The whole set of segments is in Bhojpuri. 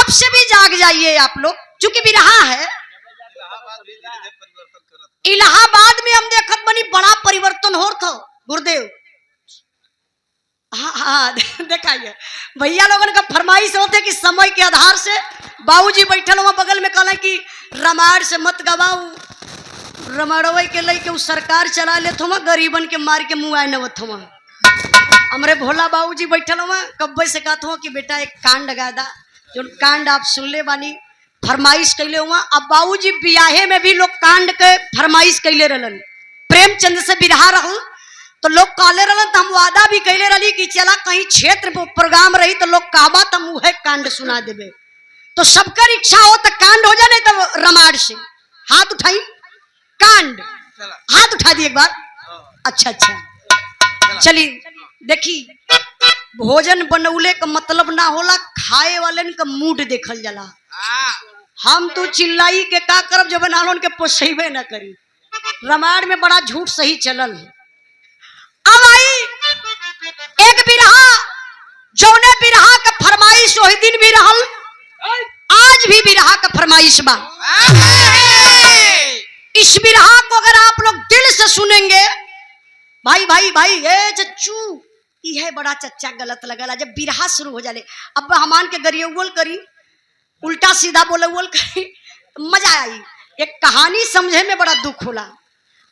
पाप से भी जाग जाइए आप लोग, क्योंकि बिरहा है। इलाहाबाद में हम देखत बनी बड़ा परिवर्तन हो था गुरुदेव। हाँ हाँ देखाइए भैया लोगन का फरमाइश होते कि समय के आधार से बाबूजी बैठल वहां बगल में कहला कि रामायण से मत गवाऊ, रमाड़वे के लेके उ सरकार चला ले थो गरीबन के मार के मुँह आए नवत हुआ। हमरे भोला बाबूजी बैठल हुआ कब्बे से कहत हो कि बेटा एक कांड गा दा, जो कांड आप सुन ले बानी फरमाइश कैले हुआ। अब बाबूजी बियाहे में भी लोग कांड के फरमाइश कैले रहलन, प्रेमचंद से बिरहा रहल तो लोग कहले रहलन, तो हम वादा भी कैले रही कि चला कहीं क्षेत्र प्रोग्राम रही तो लोग कहबा तो मुहे कांड सुना देवे। तो सबकर इच्छा हो तो कांड हो जाए, नहीं तो रामायण से हाथ उठाई कांड, हाथ उठा दी एक बार। अच्छा अच्छा चलिए देखी, भोजन बनौले का मतलब ना होला खाए वालन का मूड देखल जाला। हम तो चिल्लाई के का करब जब नालों के पोसेबे ना करी। रामायण में बड़ा झूठ सही चलल। अब आई एक बिरहा, जौने बिरहा का फरमाइश वही दिन भी रहल, आज भी बिरहा का फरमाइश बा। इस बिरहा को अगर आप लोग दिल से सुनेंगे, भाई भाई भाई ए चच्चू यह बड़ा चच्चा गलत लगला जब बिरहा शुरू हो जाले। अब हमान के गरियवल करी, उल्टा सीधा बोलवल करी, मजा आई। एक कहानी समझे में बड़ा दुख होला।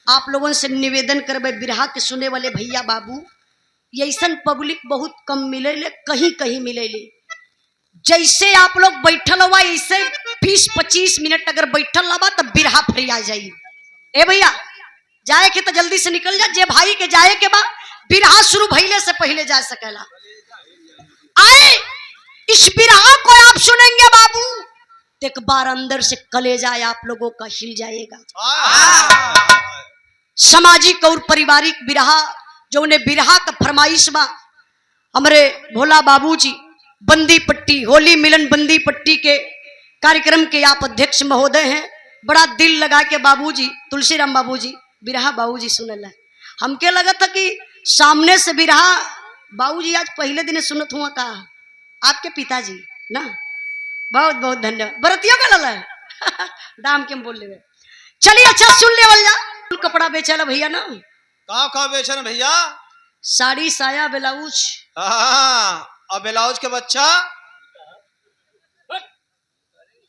आप लोगों से निवेदन करबे बिरहा के सुने वाले भैया बाबू, ऐसन पब्लिक बहुत कम मिलेले, कहीं कहीं मिलेले। जैसे आप लोग बैठल हुआ ऐसे 20-25 मिनट अगर बैठल हुआ तब बिरहा फरिया जाई। ए भैया जाए के तो जल्दी से निकल जा, जे भाई के जाए के बाद बिरहा शुरू भइले से पहले जा सकेला। आए इस बिरहा को आप सुनेंगे बाबू, एक बार अंदर से कलेजा आप लोगों का हिल जाएगा। सामाजिक और पारिवारिक बिरहा, जो उन्हें बिरहा का फरमाइश बा। हमारे भोला बाबूजी बंदी पट्टी होली मिलन बंदी पट्टी के कार्यक्रम के आप अध्यक्ष महोदय हैं। बड़ा दिल लगा के बाबूजी, तुलसीराम बाबूजी बिरहा बाबूजी सुनला। हमके लगा था कि सामने से बिरहा बाबूजी आज पहले दिन सुनत हुआ का आपके पिताजी ना। बहुत बहुत धन्यवाद। बरतियों का लला दाम के बोल ले। चलिए अच्छा सुन ले वाला कपड़ा बेचला भैया ना। का बेचन भैया? साड़ी साया ब्लाउज। और ब्लाउज के बच्चा?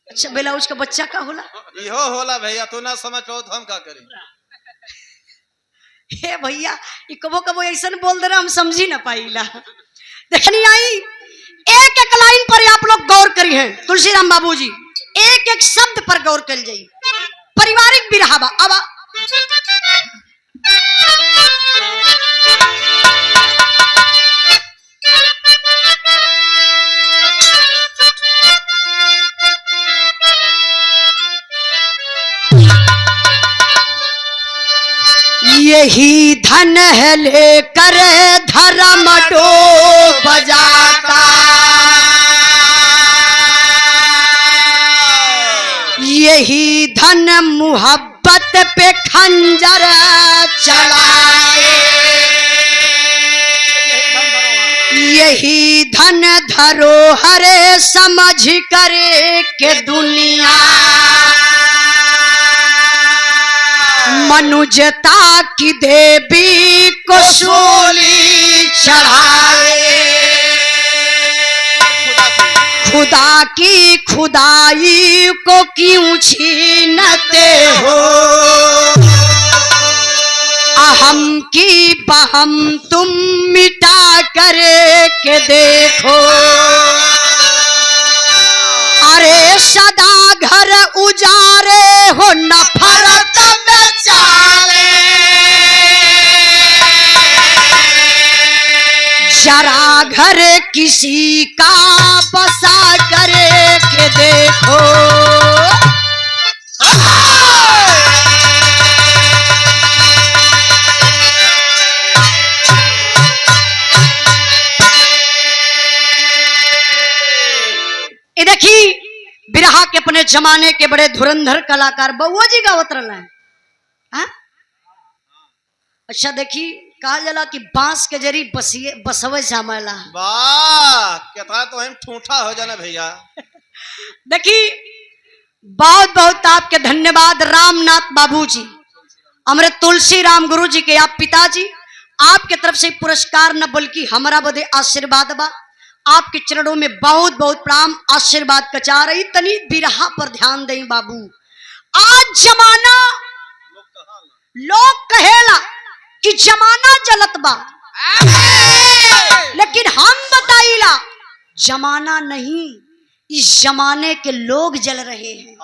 अच्छा ब्लाउज का बच्चा का होला? इहो होला भैया, तू ना समझ पाओ तो हम का करें। हे भैया कबो कबो ऐसा बोल दे रहा हम समझी ना पाईला। देखनी आई एक एक लाइन पर आप लोग गौर करी है तुलसीराम बाबूजी, एक एक शब्द पर गौर कर जाइए। पारिवारिक बिरहा बा। अब यही धन है लेकर धर्म डोब जाता, यही धन मुहब्बत पे खंजर चलाए, यही धन धरोहर समझ करे के दुनिया मनुजता की देवी को सूली चढ़ाए, खुदा की खुदाई को क्यों छीनते हो, अहम की बहम तुम मिटा कर के देखो, अरे सदा घर उजारे हो नफरत बेचारे, जरा घर किसी का बसा करे के देखो, ये देखी बिरहा के अपने जमाने के बड़े धुरंधर कलाकार बउआ जी गावत रहना है। अच्छा देखी कहा जाला कि बांस के जरी बसवे जामला। वाह कहता तो हम ठूठा हो जाना भैया। देखिए, बहुत बहुत आपके धन्यवाद रामनाथ बाबूजी, हमारे तुलसी राम गुरु जी के आप पिताजी। आपके तरफ से पुरस्कार न बल्कि हमारा बदे आशीर्वाद बा। आपके चरणों में बहुत बहुत प्रणाम, आशीर्वाद कचा रही। तनी बिरहा पर ध्यान दें बाबू। आज जमाना लोग कहेला कि जमाना जलत बा, लेकिन हम बताइला जमाना नहीं, इस जमाने के लोग जल रहे हैं।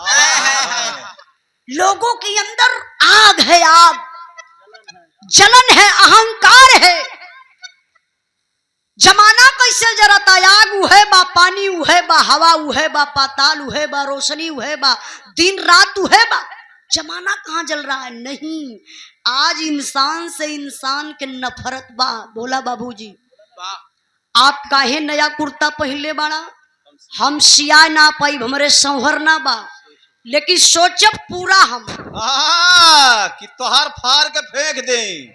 लोगों के अंदर आग है, आग जलन है, अहंकार है। जमाना कैसे जरता? आग उहे बा, पानी उहे बा, हवा उहे बा, पाताल उहे बा, रोशनी उहे बा, दिन रात उहे बा। जमाना कहाँ जल रहा है? नहीं, आज इंसान से इंसान के नफरत बा। बोला बाबूजी, आप काहे नया कुर्ता पहले बाड़ा? हम सिया ना पाई, हमरे संवर ना बा, लेकिन सोचब पूरा हम कि तोहार फाड़ के फेंक दे।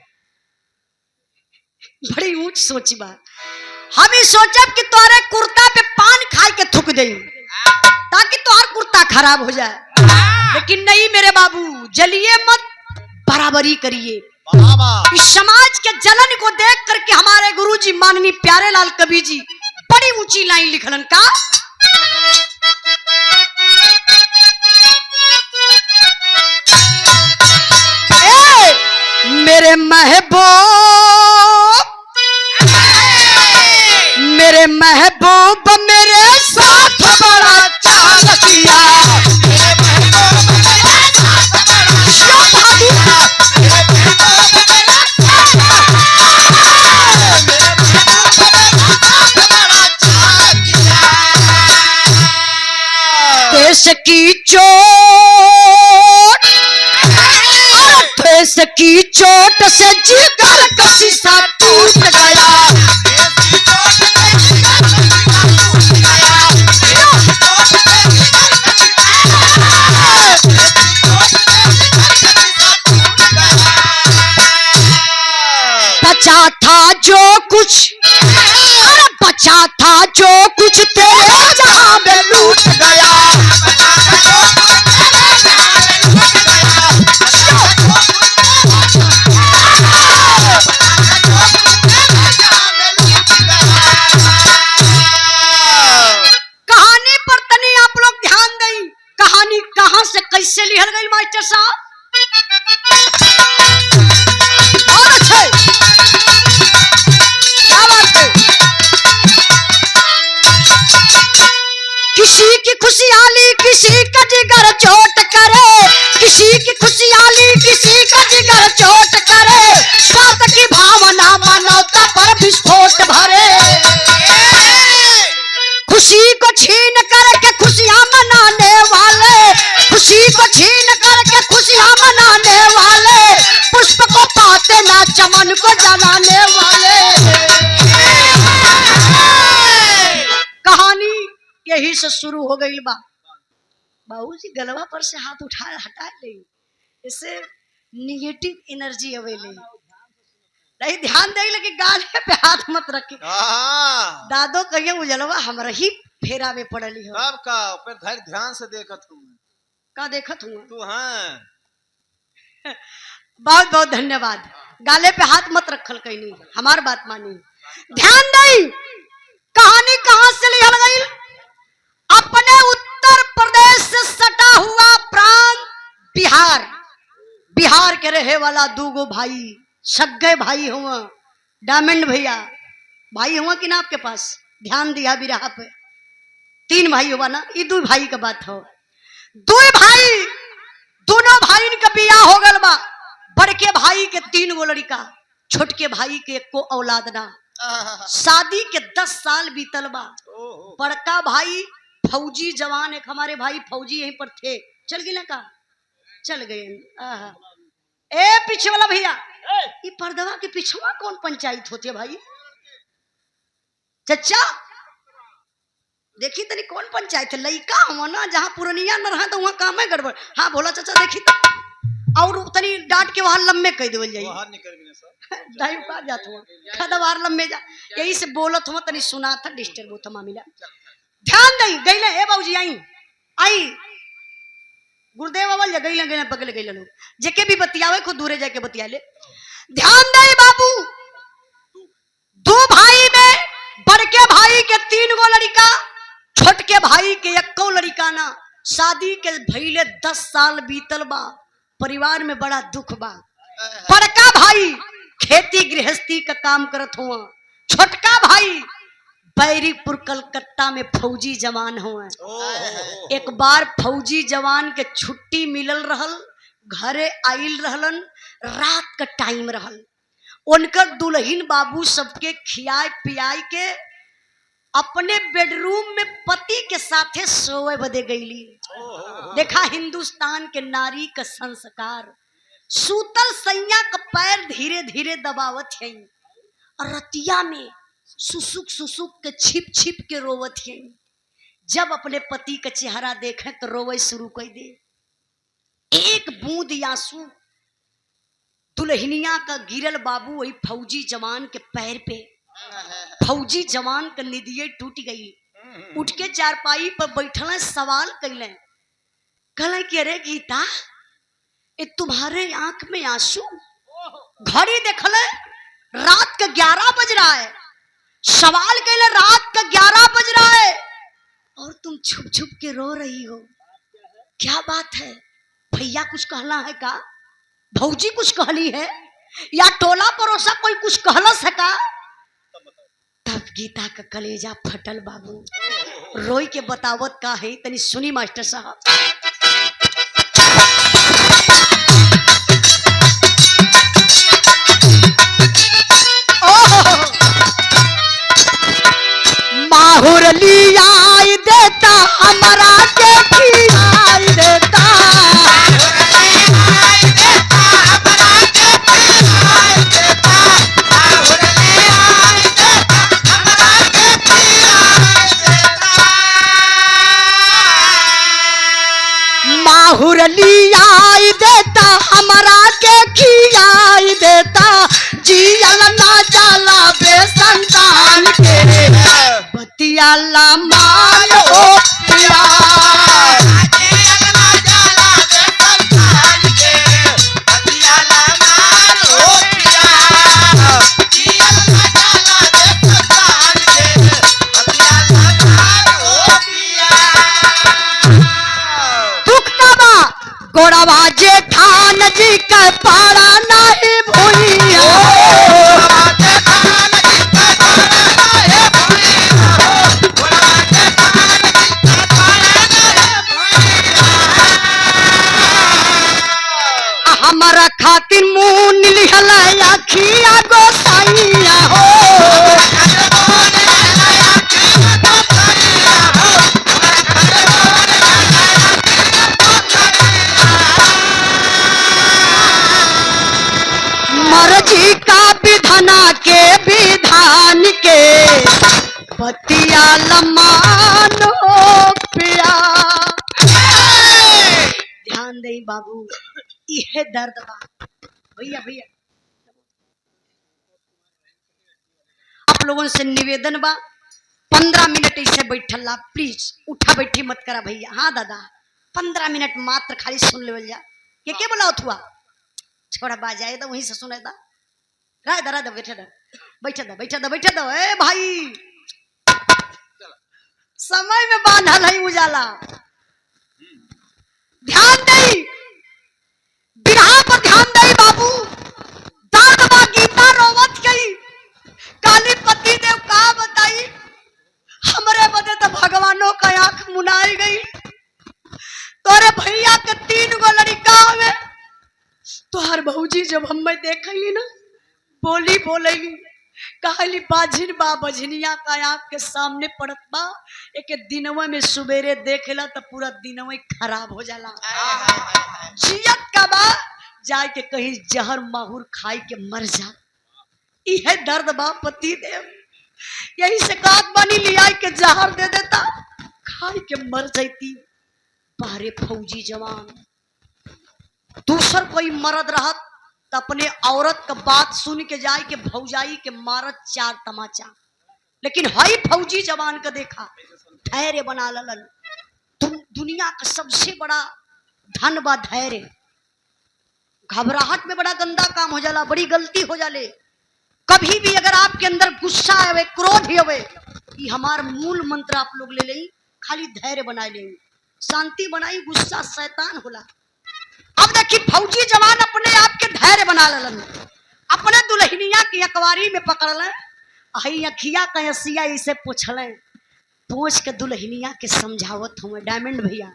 बड़ी ऊंच सोची बा। हम ही सोचब कि तोहरे कुर्ता पे पान खाए के थूक दे ताकि तोहार कुर्ता खराब हो जाए, लेकिन नहीं मेरे बाबू, जलिए मत, बराबरी करिए। इस समाज के जलन को देख करके हमारे गुरुजी माननीय प्यारे लाल कवि जी बड़ी ऊंची लाइन लिखलन का। मेरे महबूब, मेरे महबूब मेरे साथ बड़ा चाल किया। देश की चोट, देश की चोट से जिगर का शीशा टूट गया। बचा था जो कुछ, बचा था जो कुछ तेरे जहां में लूट गया। कहानी पर तनी आप लोग ध्यान दें। कहानी कहां से कैसे लिखल गई मास्टर साहब? और अच्छे क्या बात है? किसी की खुशहाली किसी का जिगर चोट करे, किसी की खुशहाली किसी का जिगर चोट करे, स्वार्थ की भावना मानवता पर विस्फोट भरे। खुशी को छीन करके खुशियां मनाने वाले, खुशी को छीन करके खुशियां मनाने वाले, पुष्प को पाते ना चमन को जलाने वाले। कहानी यही से शुरू हो गई बा। बाबूजी गलवा पर से हाथ उठा हटा ले, इससे निगेटिव एनर्जी अवेले नहीं। ध्यान दे लगे, गाले पे हाथ मत रखे। दादो कहिए उजलवा हमरा ही फेरा में पड़ली हो। कब का फिर धैर्य ध्यान से देखत हूँ। का देखत हूँ तू? हाँ, बहुत बहुत धन्यवाद। गाले पे हाथ मत रखल कहीं, हमार बात मानी। ध्यान दई, कहानी कहां से लिखल गई? अपने उत्तर प्रदेश से सटा हुआ प्रांत बिहार, बिहार के रहे वाला दूगो भाई, सगे भाई हुआ, डायमंड भैया भाई हुआ कि ना आपके पास? ध्यान दिया बिरहा पे। 3 भाई हुआ ना, ये 2 भाई का बात हो। 2 भाई, दोनों भाई का बियाह हो गल बा। बड़के भाई के 3 गो लड़का, छोटके भाई के 1 को औलाद ना। शादी के 10 साल बीतल बा। बड़का भाई फौजी जवान, एक हमारे भाई फौजी यहीं पर थे, चल गए ना का? चल गए। ए पीछे वाला भैया, ये पर्दवा के पीछवा कौन पंचायत होती है भाई? चचा देखी तनी कौन पंचायत है? लइका हुआ ना, जहाँ पुरनिया न रहा तो वहाँ काम है गड़बड़। हाँ बोला चाचा, देखी तो और तनी डांट के वहां लम्बे कह देवल जाई। दाई का जात हुआ खदवार लम्बे जा, यही से बोलत हुआ तनी सुना था, डिस्टर्ब होता मामला। ध्यान दई गईले। ए बाबूजी आई आई गुरुदेव बाबा लगई लगे पगल गई लोग जेके भी बतियावे खुद दूरे जाके बतिया ले। ध्यान दे बाबू, दो भाई में बड़के भाई के 3 गो लड़का, छोटके भाई के 1 लड़का ना। शादी के भइले 10 साल बीतल बा, परिवार में बड़ा दुख बा। बड़का भाई खेती गृहस्थी का काम करत हुआ, छोटका भाई बैरीपुर कलकत्ता में फौजी जवान हुआ। एक बार फौजी जवान के छुट्टी मिलल रहल, घरे आइल रहलन, रात का टाइम रहल। उनकर दुल्हन बाबू सबके खियाए पियाई के अपने बेडरूम में पति के साथे सोए बदे गईली। देखा हिंदुस्तान के नारी का संस्कार, सूतल सैया का पैर धीरे धीरे दबावत है और रतिया में सुसुक सुसुक के छिप छिप के रोवत है। जब अपने पति का चेहरा देखे तो रोवे शुरू कर दे। एक बूंद आंसू दुल्हनिया का गिरल बाबू वही फौजी जवान के पैर पे। फौजी जवान का निदिये टूट गई, उठ के चारपाई पर बैठल सवाल कैले, कहले कि अरे गीता ये तुम्हारे आंख में आंसू? घड़ी देखले रात का 11 बज रहा है। सवाल कैले रात का 11 बज रहा है और तुम छुप छुप के रो रही हो, क्या बात है? भैया कुछ कहना है का? भौजी कुछ कहली है या टोला पड़ोसा कोई कुछ कहला सका? तब गीता का कलेजा फटल बाबू, रोई के बतावत का है तनी सुनी मास्टर साहब। माहुर लियाई देता हमारा के खियाई देता, माहुर लियाई देता हमारा के खियाई देता, जियल ना जाला बेसंतान के बतिया ला मान हो पिया। गोड़वा जेठान जी के पारा नहीं भूलिया, हमारा खातिर मुंह निहल अखिया गोसाइया हो। मर्जी का विधाना के विधान के बतिया लमान हो पिया। ध्यान दे बाबू, यह दर्द बा भैया। भैया आप लोगों से निवेदन बा 15 मिनट ऐसे बैठल ला, प्लीज उठा बैठी मत करा भैया। हाँ दादा 15 मिनट मात्र खाली सुन ले जा। के बोला हुआ छोड़ा बाजाए तो वहीं से सुने था। राय दरा दो बैठे दो ए भाई, समय में बांधल है उजाला। ध्यान दे बिरहा पर, ध्यान दे बाबू। दर्द बा गीता रोवत गई, काली पति देव का बताई हमरे बदे तो भगवानों का आंख मुनाई गई। तोरे भैया के 3 गो लड़का में तो हर भौजी जब हमें देखली ना बोली कहली बाझिन बा, बझनिया का आंख के सामने पड़त बा, एक दिनवा में सुबेरे देखेला तो पूरा दिनवा खराब हो जाला। जियत का बा जाए के कहीं जहर माहुर खाई के मर जा। यह दर्द बा पति देव, यही से कात बनी लिया के जहर दे देता, खाई के मर जाती। बारे फौजी जवान दूसर कोई मर्द रहत तो अपने औरत का बात सुन के जाए के भौजाई के मारत 4 तमाचा, लेकिन हई फौजी जवान का देखा धैर्य बना ललन। तुम दुनिया का सबसे बड़ा धन बा धैर्य। घबराहट में बड़ा गंदा काम हो जाला, बड़ी गलती हो जाले। कभी भी अगर आपके अंदर गुस्सा आवे, क्रोध आवे, ये हमार मूल मंत्र आप लोग ले लें, खाली धैर्य बनाए ले, शांति बनाई। गुस्सा शैतान होला। अब देखिए फौजी जवान अपने आप के धैर्य बना लेलन, अपने दुल्हनिया की अकवारी में पकड़ लें, हई अखिया कयसिया इसे पूछले, पूछ के दुल्हनिया के समझावत हूँ। डायमंड भैया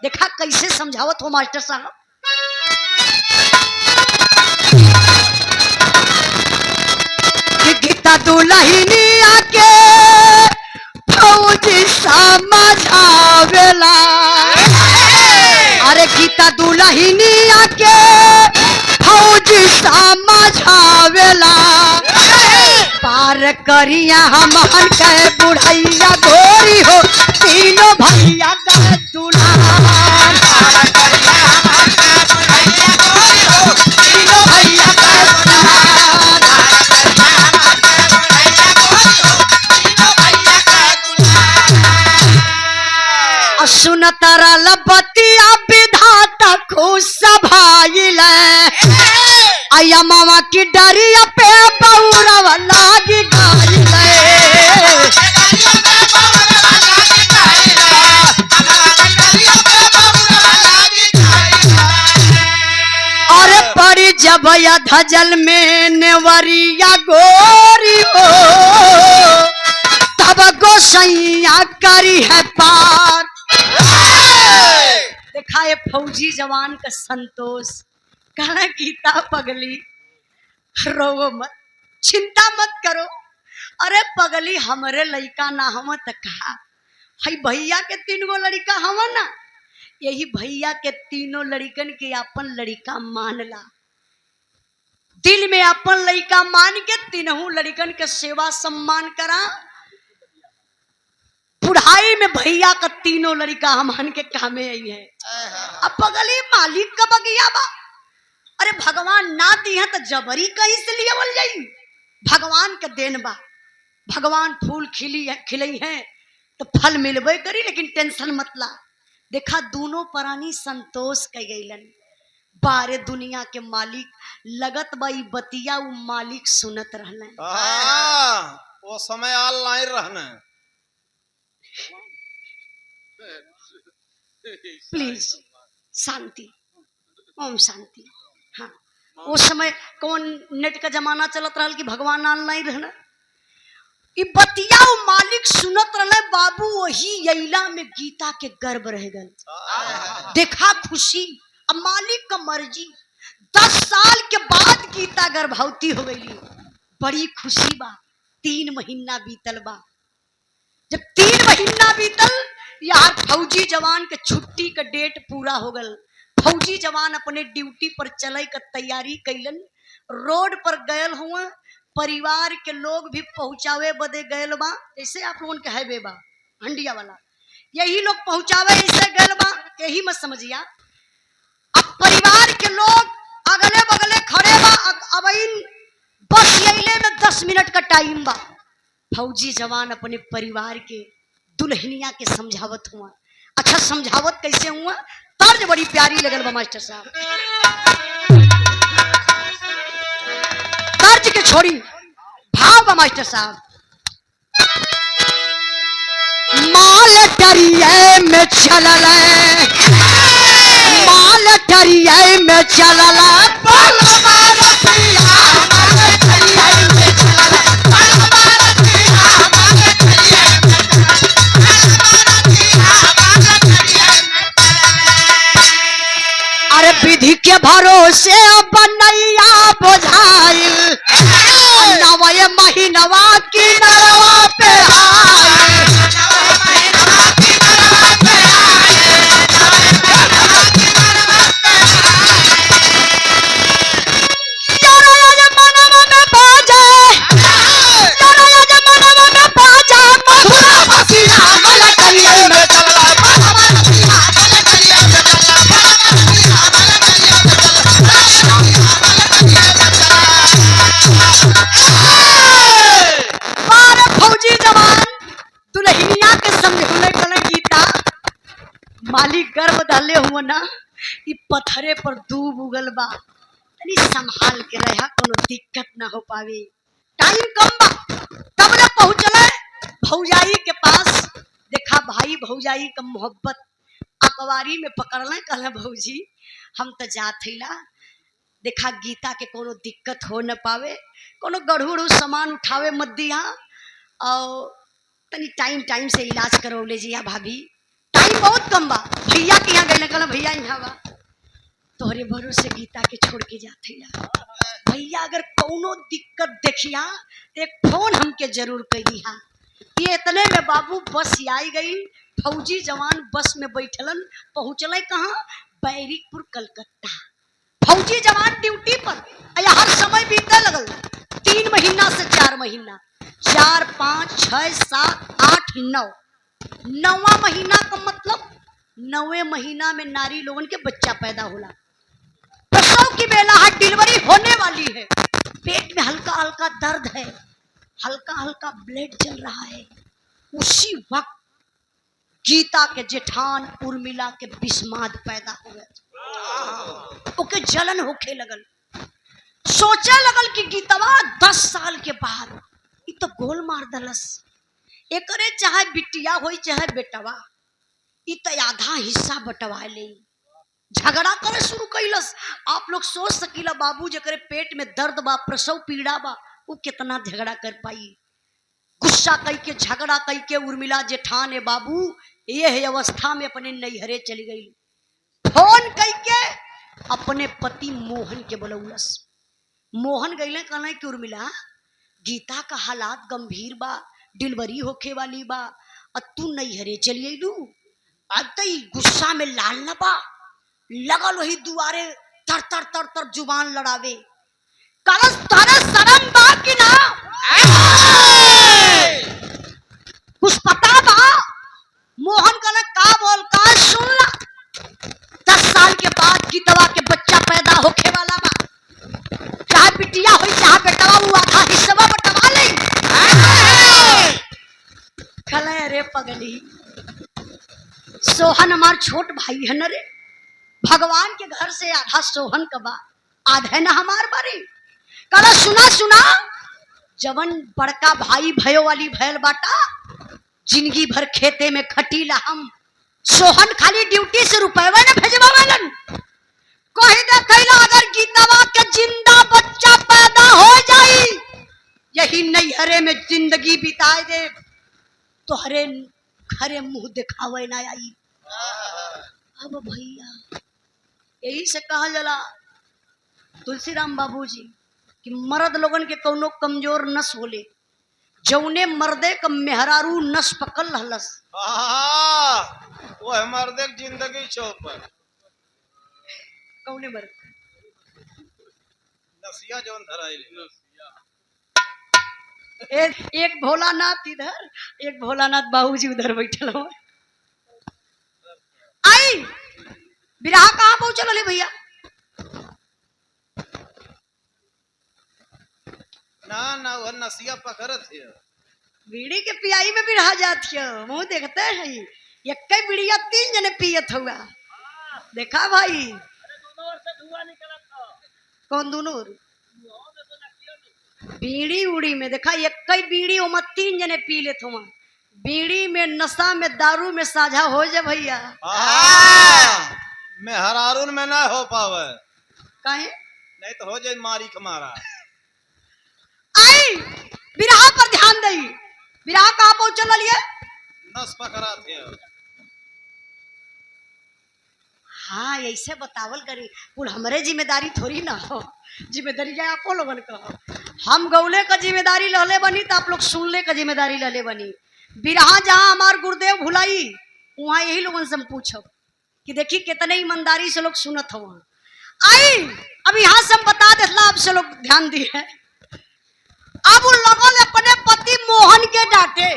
देखा कैसे समझावत हो मास्टर साहब। गीता दुल्हनिया के फौजी समझावेला, अरे गीता दुल्हनिया के फौजी समझावेला, पार करिया हमहन के बुढ़ैया गोरी हो, तीनों भैया का दुल्हन, पार करिया हमहन के बुढ़ैया गोरी हो, तीनों भैया का दुल्हन, सुन तरल बतिया विधाता खुश भाईल, आया मामा की डरिया पे पौरव लागी गाइल, अरे पड़ी जब या धजल में नेवरिया गोरी हो, तब गोसैया करी है पार। देखा ये फौजी जवान का संतोष, कहना गीता पगली रो मत, चिंता मत करो, अरे पगली हमरे लड़का ना हम त कहा, हई भैया के 3 गो लड़का हम ना, यही भैया के तीनों लड़कन के अपन लड़का मान ला, दिल में अपन लड़का मान के तीनों लड़कन के सेवा सम्मान करा। बुढ़ाई में भैया का तीनों लड़का हमन के कामे आई है। अब पगली मालिक का बगिया बा, अरे भगवान ना दी है तो जबरी कहीं से लियावल जाई, भगवान के देन बा। भगवान फूल खिलई है तो फल मिलबे करी, लेकिन टेंशन मत ला। देखा दोनों प्राणी संतोष कह गईलन, बारे दुनिया के मालिक लगत बाई बतिया उ मालिक सुनत रहले। वो समय आल नहीं रहने। प्लीज शांति, ओम शांति। हाँ उस समय कौन नेट का जमाना चलत रहा कि भगवान आल नहीं रहना, ई बतिया उ मालिक सुनत रहले। बाबू वही यैला में गीता के गर्भ रह गए। देखा खुशी, अब मालिक का मर्जी। 10 साल के बाद गीता गर्भवती हो गई, बड़ी खुशी बा। 3 महीना बीतल बा। जब 3 महीना बीतल, यार फौजी जवान के छुट्टी का डेट पूरा हो गल। फौजी जवान अपने ड्यूटी पर चले का तैयारी कैलन, रोड पर गयल हुआ, परिवार के लोग भी पहुंचावे बदे गयल बा। जैसे आप लोगों के हाईवे बा हंडिया वाला, यही लोग पहुंचावे ऐसे गयल बा, यही मत समझिया। अब परिवार के लोग अगले बगले खड़े बा, अब इन बस यही में 10 मिनट का टाइम बा। फौजी जवान अपने परिवार के दुल्हनिया के समझावत हुआ। अच्छा समझावत कैसे हुआ, तर्ज बड़ी प्यारी लगल बा मास्टर साहब। तर्ज के छोड़ी भाव बा मास्टर साहब। माल डरिए में चलल, माल डरिए में चलल, विधि के भरोसे बनैया बुझाइल, नवे महीनवा की नरवा पे मालिक गर्भ डाले हुआ ना कि पत्थरे पर दूब उगल बा, तनी संभाल के रहा, कोनो दिक्कत ना हो पावे। टाइम कम बा, तब ना पहुंचले भौजाई के पास। देखा भाई भौजाई का मोहब्बत अकवारी में पकड़ले, कहले भौजी हम तो जात हिला, देखा गीता के कोनो दिक्कत हो न पावे, कोनो गढ़ू सामान उठावे मत दिया, और तनी टाइम टाइम से इलाज करौले जिया भाभी, टाइम बहुत कम बा। भैया के यहाँ गए, कहला भैया यहाँ बा, तोहरे भरोसे गीता के छोड़ के जाते ला। भैया अगर कोनो दिक्कत देखिया एक फोन हमके जरूर करिहा। ये इतने में बाबू बस आई गई, फौजी जवान बस में बैठलन, पहुंचले कहाँ, बैरिकपुर कलकत्ता। फौजी जवान ड्यूटी पर, हर समय बीतने लगल 3 महीना से 4 महीना, 4 5 6 7 8 9, 9वां महीना का मतलब 9वें महीना में नारी लोगन के बच्चा पैदा होला, प्रसव की बेला है, डिलीवरी होने वाली है, पेट में हल्का हल्का दर्द है, हल्का हल्का ब्लड चल रहा है। उसी वक्त गीता के जेठान उर्मिला के बिस्माद पैदा हो गए, ओके जलन होके लगल। सोचे लगल कि गीतवा 10 साल के बाद ये तो गोल मार दलस, एकरे चाहे बिटिया होई चाहे बेटवा, ये तो आधा हिस्सा बटवा ले, झगड़ा करे शुरू कैलस। आप लोग सोच सकीला बाबू जकरे पेट में दर्द बा, प्रसव पीड़ा बा, वो कितना झगड़ा कर पाई। गुस्सा कई के झगड़ा कई के उर्मिला जेठान है बाबू ये है अवस्था में अपने नैहरे चली गई, फोन कई के अपने पति मोहन के बुलौलस। मोहन गईले कहना कि उर्मिला गीता का हालात गंभीर बा, डिलीवरी होके वाली बा, और तू नैहरे चली अइलू। अब तो गुस्सा में लाल न बा, लगल वही दुआरे तर तर तर तर जुबान लड़ावे, कलस तारा शरम बा कि ना, कुछ पता बा। मोहन कहला का बोल का सुन ला, 10 साल के बाद गीतवा के बच्चा पैदा होके वाला बा, चाहे बिटिया हो चाहे बेटवा, वो आधा हिस्सा बटवा ले। कहले अरे पगली सोहन हमार छोट भाई है न रे, भगवान के घर से आधा सोहन का बा, आधे न हमार बारी। कहला सुना सुना, जवन बड़का भाई भयो वाली भैल बाटा, जिंदगी भर खेते में खटीला हम, सोहन खाली ड्यूटी से रुपएवा न भेजवावेलन। कही देखैला अगर गीतवा के जिंदा बच्चा पैदा हो जाई, यही नैहरे में जिंदगी बिताए दे, तोहरे घरे मुंह दिखावे ना आई। अब भैया यही से कहा जला तुलसीराम बाबूजी कि मर्द लोगन के कौनो कमजोर नस होले, जौने मर्दे का मेहरारू नस पकड़ रहलस, वो है मर्दे की जिंदगी चौपट, कौने मर्द नसिया जौन धराई एक भोलानाथ इधर, एक भोलानाथ बाबूजी उधर बैठल हो। आई बिरहा कहाँ पहुंचल ले भैया, ना ना वो नसिया पकड़त है, बीड़ी के पियाई में बिरहा जाती है, मुंह देखते हैं एक कई बीड़िया 3 जने पियत हुआ, देखा भाई कौन दोनों बीड़ी उड़ी में देखा एक कई बीड़ी उमा 3 जने पी लेत हुआ, बीड़ी में नशा में दारू में साझा हो जाए भैया, मैं हरारून में ना हो पावे, काहे नहीं तो हो जाए मारी खमारा। आई बिरहा पर ध्यान दई, बिरहा कहाँ पहुंचल लिए, नस पकड़ा थे। हाँ ऐसे बतावल करी, कुल हमारे जिम्मेदारी थोड़ी ना हो, जिम्मेदारी जाए आपो लोगन का, हम गौले का जिम्मेदारी लहले बनी तो आप लोग सुनले का जिम्मेदारी लहले बनी। बिरहा जहाँ हमार गुरुदेव भुलाई वहाँ यही लोगन से हम पूछब कि देखी कितने ईमानदारी से लोग सुनत हो। आई अब यहाँ से हम बता देला, आप से लोग ध्यान दिए। अब उन लोगों ने अपने पति मोहन के डांटे,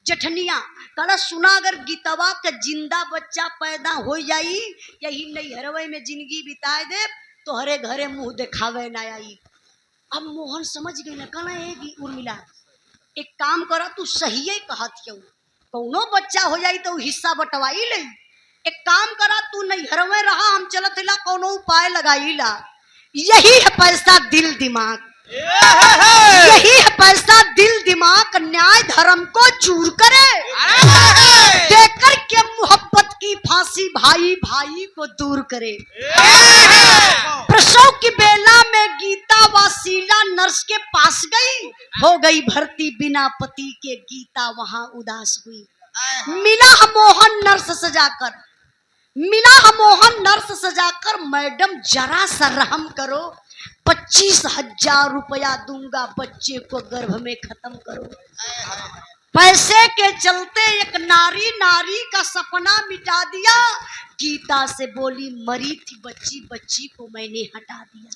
जेठनिया कहला सुना अगर गीतवा के जिंदा बच्चा पैदा हो जाई, यही नैहरवे में जिंदगी बिताए दे, तोहरे घरे मुंह दिखावे ना आई। अब मोहन समझ गई ना, कहना उर्मिला एक काम करा, तू सही कहत क्यों, कौनो बच्चा हो जाई तो हिस्सा बटवाई ले, एक काम करा, तू नैहर में रहा, हम चलत ला कोनो उपाय लगाईला। यही है पैसा दिल दिमाग, यही है पैसा दिल दिमाग, न्याय धर्म को चूर करे, देकर के मोहब्बत की फांसी भाई भाई को दूर करे। प्रसव की बेला में गीता वसीला नर्स के पास गई, हो गई भर्ती बिना पति के, गीता वहां उदास हुई। मिला मोहन नर्स सजाकर, मिला मोहन नर्स सजाकर, मैडम जरा सा रहम करो, 25,000 रुपया दूंगा, बच्चे को गर्भ में खत्म करो। पैसे के चलते एक नारी नारी का सपना मिटा दिया। गीता से बोली मरी थी बच्ची, बच्ची को मैंने हटा दिया।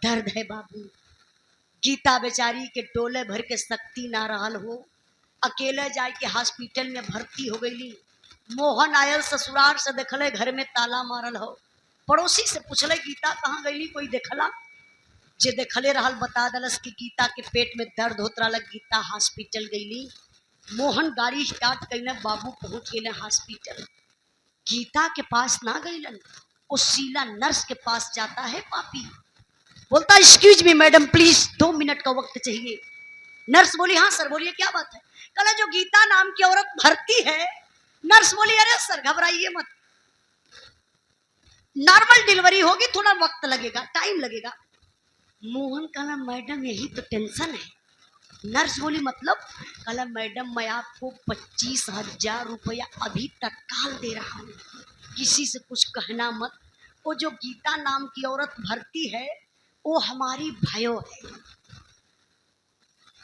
दर्द है बाबू, गीता बेचारी के डोले भर के शक्ति ना रहल हो, अकेले जाए के हॉस्पिटल में भर्ती हो गई। मोहन आयल ससुराल से, देखले घर में ताला मारल हो, पड़ोसी से पूछले गीता कहाँ गईली, कोई देखला? जे देखले रहल बता दलस कि गीता के पेट में दर्द होत रहल, गीता हॉस्पिटल गईली। मोहन गाड़ी स्टार्ट कईले, बाबू पहुंच गए हॉस्पिटल। गीता के पास ना गईलन, वो शीला नर्स के पास जाता है पापी, बोलता excuse me madam please 2 minute का वक्त चाहिए। नर्स बोली हाँ सर बोलिए क्या बात है। कल जो गीता नाम की औरत भर्ती है। नर्स बोली अरे सर घबराइए मत, नॉर्मल डिलीवरी होगी, थोड़ा वक्त लगेगा, टाइम लगेगा। मोहन कहला मैडम यही तो टेंशन है। नर्स बोली मतलब? कहला मैडम मैं आपको 25,000 रुपया अभी तत्काल दे रहा हूँ, किसी से कुछ कहना मत। वो जो गीता नाम की औरत भर्ती है वो हमारी भयो है।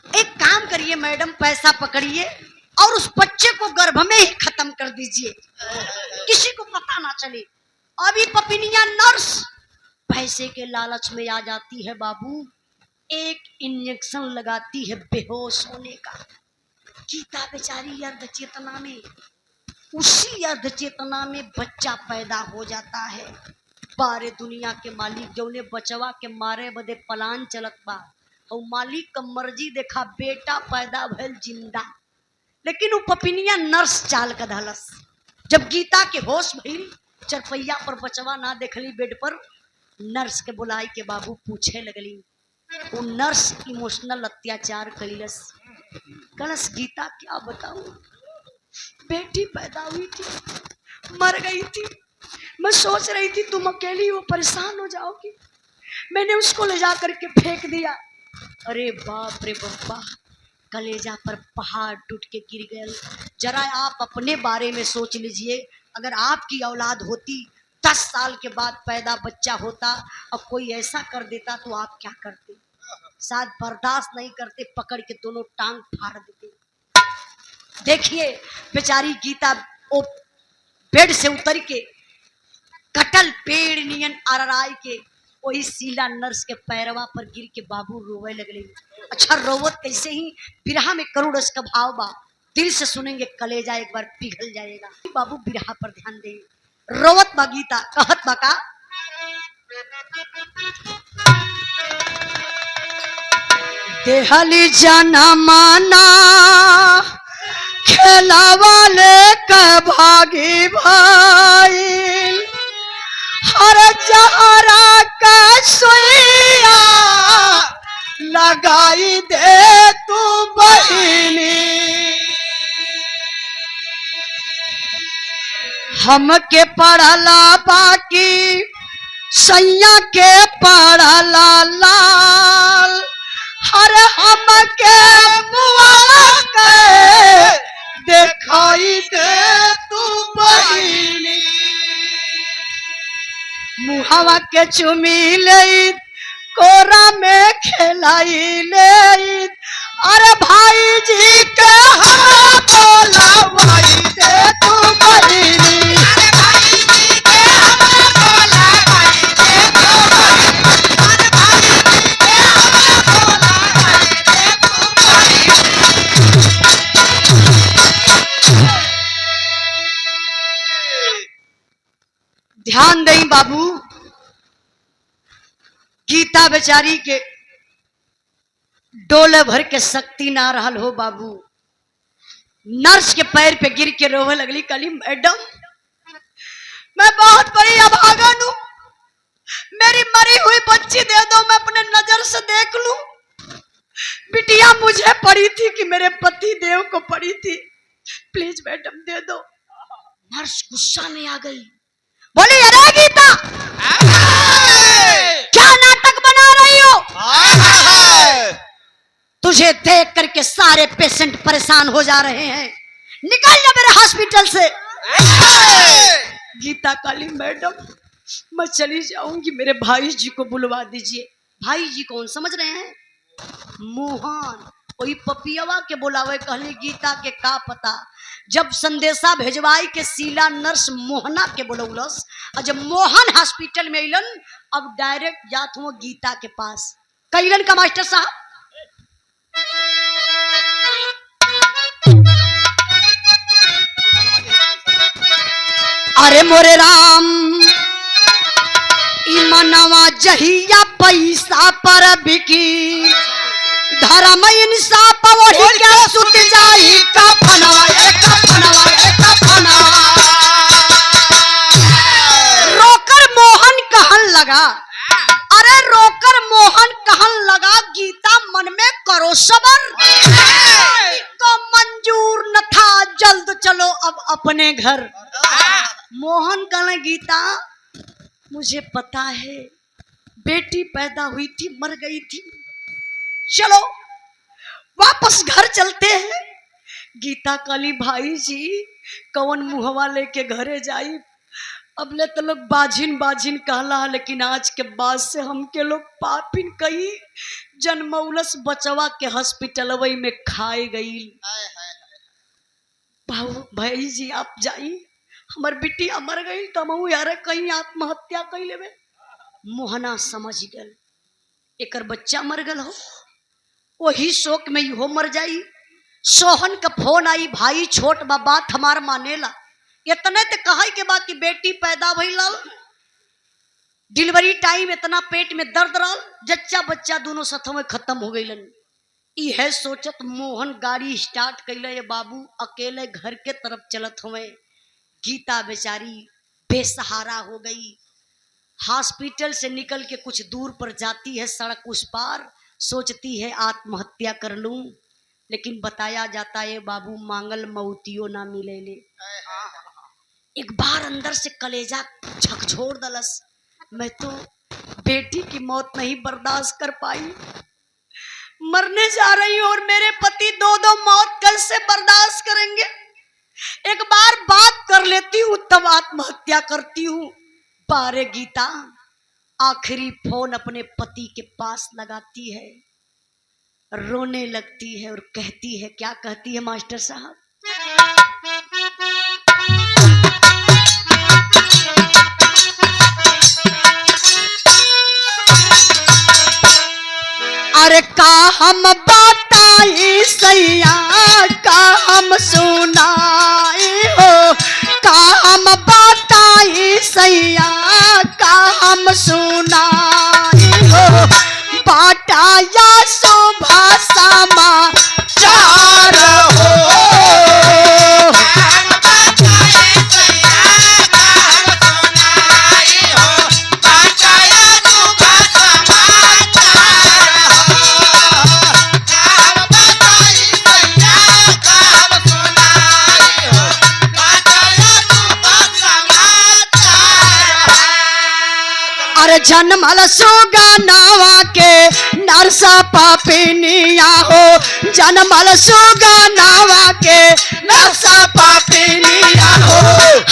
एक काम करिए मैडम, पैसा पकड़िए और उस बच्चे को गर्भ में ही खत्म कर दीजिए, किसी को पता ना चले। अभी पपिनिया नर्स पैसे के लालच में आ जाती है बाबू, एक इंजेक्शन लगाती है बेहोश होने का। गीता बेचारी अर्ध चेतना में, उसी अर्ध चेतना में बच्चा पैदा हो जाता है। बारे दुनिया के मालिक जो ने बचवा के मारे बदे पलान चलत बा, और मालिक का मर्जी देखा बेटा पैदा भइल जिंदा, लेकिन वो पपिनिया नर्स चाल का धलस। जब गीता के होश भइल, चरपैया पर बचवा ना देखली बेड पर, नर्स के बुलाई के बाबू पूछे लगली। वो नर्स इमोशनल अत्याचार कइलस, कलस गीता क्या बताऊं, बेटी पैदा हुई थी, मर गई थी, मैं सोच रही थी तुम अकेली हो परेशान हो जाओगी, मैंने उसको ले जा करके फेंक दिया। अरे बाप रे बापा, कलेजा पर पहाड़ टूट के गिर गया। जरा आप अपने बारे में सोच लीजिए, अगर आपकी औलाद होती, 10 साल के बाद पैदा बच्चा होता और कोई ऐसा कर देता तो आप क्या करते? शायद बर्दाश्त नहीं करते, पकड़ के दोनों टांग फाड़ देते। देखिए बेचारी गीता वो बेड से उतर के कटल पेड़ नियन अरराय के वही शीला नर्स के पैरवा पर गिर के बाबू रोवे लगले। अच्छा रोवत कैसे ही, बिरहा में करुण रस का भाव बा, दिल से सुनेंगे कलेजा एक बार पिघल जाएगा। बाबू बिरहा पर ध्यान दे, रोवत बा गीता, कहत बा का देहली जाना माना खेला वाले का भागी भाई, हर जहरा का सुइया लगाई दे तू बहिनी, हमके पढ़ला बाकी सैया के पढ़ला लाल, हर हमके बुआ के दिखाई दे तू बहिनी, मुहावा के चुमी ले कोरा में खिलाई ले, अरे भाई जी के हम बोला भाई दे तू बहिनी, अरे भाई जी के हम बोला भाई दे तू बहिनी, अरे भाई जी के हम बोला भाई दे तू बहिनी। ध्यान दें बाबू, गीता बेचारी के डोले भर के शक्ति ना रहल हो बाबू, नर्स के पैर पे गिर के रोवे लगली। कली मैडम मैं बहुत बड़ी अभागन हूं, मेरी मरी हुई बच्ची दे दो, मैं अपने नजर से देख लूं। बिटिया मुझे पड़ी थी कि मेरे पति देव को पड़ी थी, प्लीज मैडम दे दो। नर्स गुस्सा में आ गई, बोली अरे गीता क्या नाटक बना रही हो? तुझे देख करके सारे पेशेंट परेशान हो जा रहे हैं, निकल जा मेरे हॉस्पिटल से। गीता काली मैडम मैं चली जाऊंगी, मेरे भाई जी को बुलवा दीजिए। भाई जी कौन समझ रहे हैं? मोहन, कोई पपियवा के बुलावे, कहली गीता के का पता। जब संदेशा भेजवाई के शीला नर्स मोहना के बुलौलस, और जब मोहन हॉस्पिटल में अलन, अब डायरेक्ट जात हुआ गीता के पास। कैलन का मास्टर साहब, अरे मोरे राम मनवा जहिया पैसा पर बिकी, धर्म इंसाफ वही क्या सुत जाई का फनवा, का फनवा, का फनवा। रोकर मोहन कहन लगा, अरे रोकर मोहन कहन लगा, गीता मन में करो सबर, को मंजूर न था, जल्द चलो अब अपने घर। मोहन कहने गीता मुझे पता है बेटी पैदा हुई थी, मर गई थी, चलो वापस घर चलते हैं। गीता काली भाई जी कौन मुहवा लेके घरे जाई, अब ले तो लोग बाजिन बाजिन कहला, लेकिन आज के बाद से हमके लोग पापिन कही। जन्मौलस बचवा के हॉस्पिटल वही में खाए गई। भाई जी आप जाई, हमार बिटिया मर गई, तमहू यार कहीं आत्महत्या कर लेवे। मोहना समझ गल एकर बच्चा मर गल हो, वही शोक में इहो मर जाई। सोहन का फोन आई, भाई छोट बा बात हमार मानेला, इतने ते कहे के बाद कि बेटी पैदा भइल, डिलीवरी टाइम इतना पेट में दर्द रहल, जच्चा बच्चा दोनों सथों में खत्म हो गईलन। यह सोचत मोहन गाड़ी स्टार्ट कैले, बाबू अकेले घर के तरफ चलत हुए। गीता बेचारी बेसहारा हो गई, हॉस्पिटल से निकल के कुछ दूर पर जाती है, सड़क उस पार सोचती है आत्महत्या कर लूं, लेकिन बताया जाता है बाबू मांगल मौतियो ना मिले ले। एक बार अंदर से कलेजा झकझोर दलस, मैं तो बेटी की मौत नहीं बर्दाश्त कर पाई, मरने जा रही हूं, और मेरे पति दो दो मौत कैसे बर्दाश्त करेंगे। एक बार बात कर लेती हूँ तब आत्महत्या करती हूँ। पारे गीता आखिरी फोन अपने पति के पास लगाती है, रोने लगती है और कहती है, क्या कहती है मास्टर साहब? अरे का हम बताई सैया, का हम सुनाई हो, का हम बताई सैया, का हम सुनाई हो, बाटा या शोभा समाचार हो। जन्मल सुगनावा के नरसा पापिनिया हो, जन्मल सुगनावा के नरसा पापिनिया हो,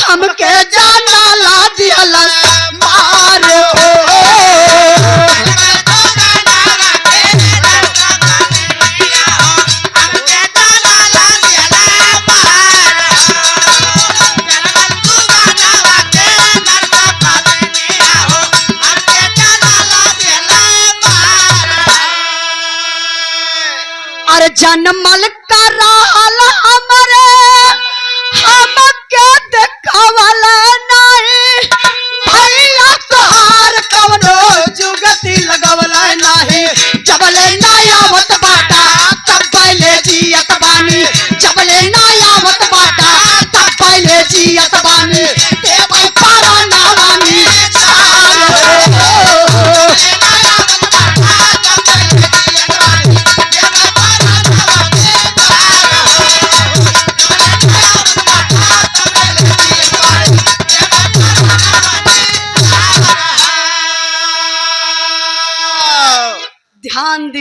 हमके जाना ला दियल मार हो। जन्मल कराल हमरे हमके देखावल नहीं, भैया तोहार कवनो जुगती लगवल नहीं। जबले ना आवत बाटा तब पहले जियत बानी, जबले ना आवत बाटा तब पहले जियत बानी। देव पारा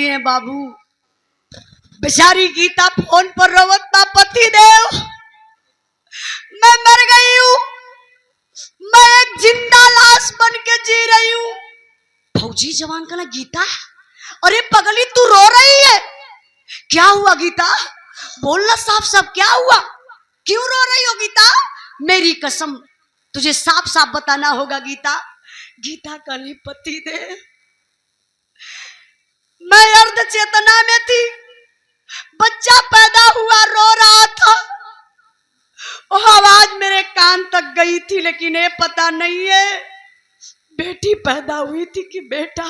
हैं बाबू। बेचारी गीता फोन पर रोवत बा, पति देव मैं मर गई हूं, मैं एक जिंदा लाश बन के जी रही हूं। फौजी जवान कहला, गीता अरे पगली तू रो रही है, क्या हुआ गीता? बोलना साफ साफ, क्या हुआ, क्यों रो रही हो गीता? मेरी कसम तुझे साफ साफ बताना होगा गीता। गीता कहली, पति देव मैं अर्ध चेतना में थी, बच्चा पैदा हुआ, रो रहा था, वो आवाज मेरे कान तक गई थी, लेकिन ये पता नहीं है बेटी पैदा हुई थी कि बेटा।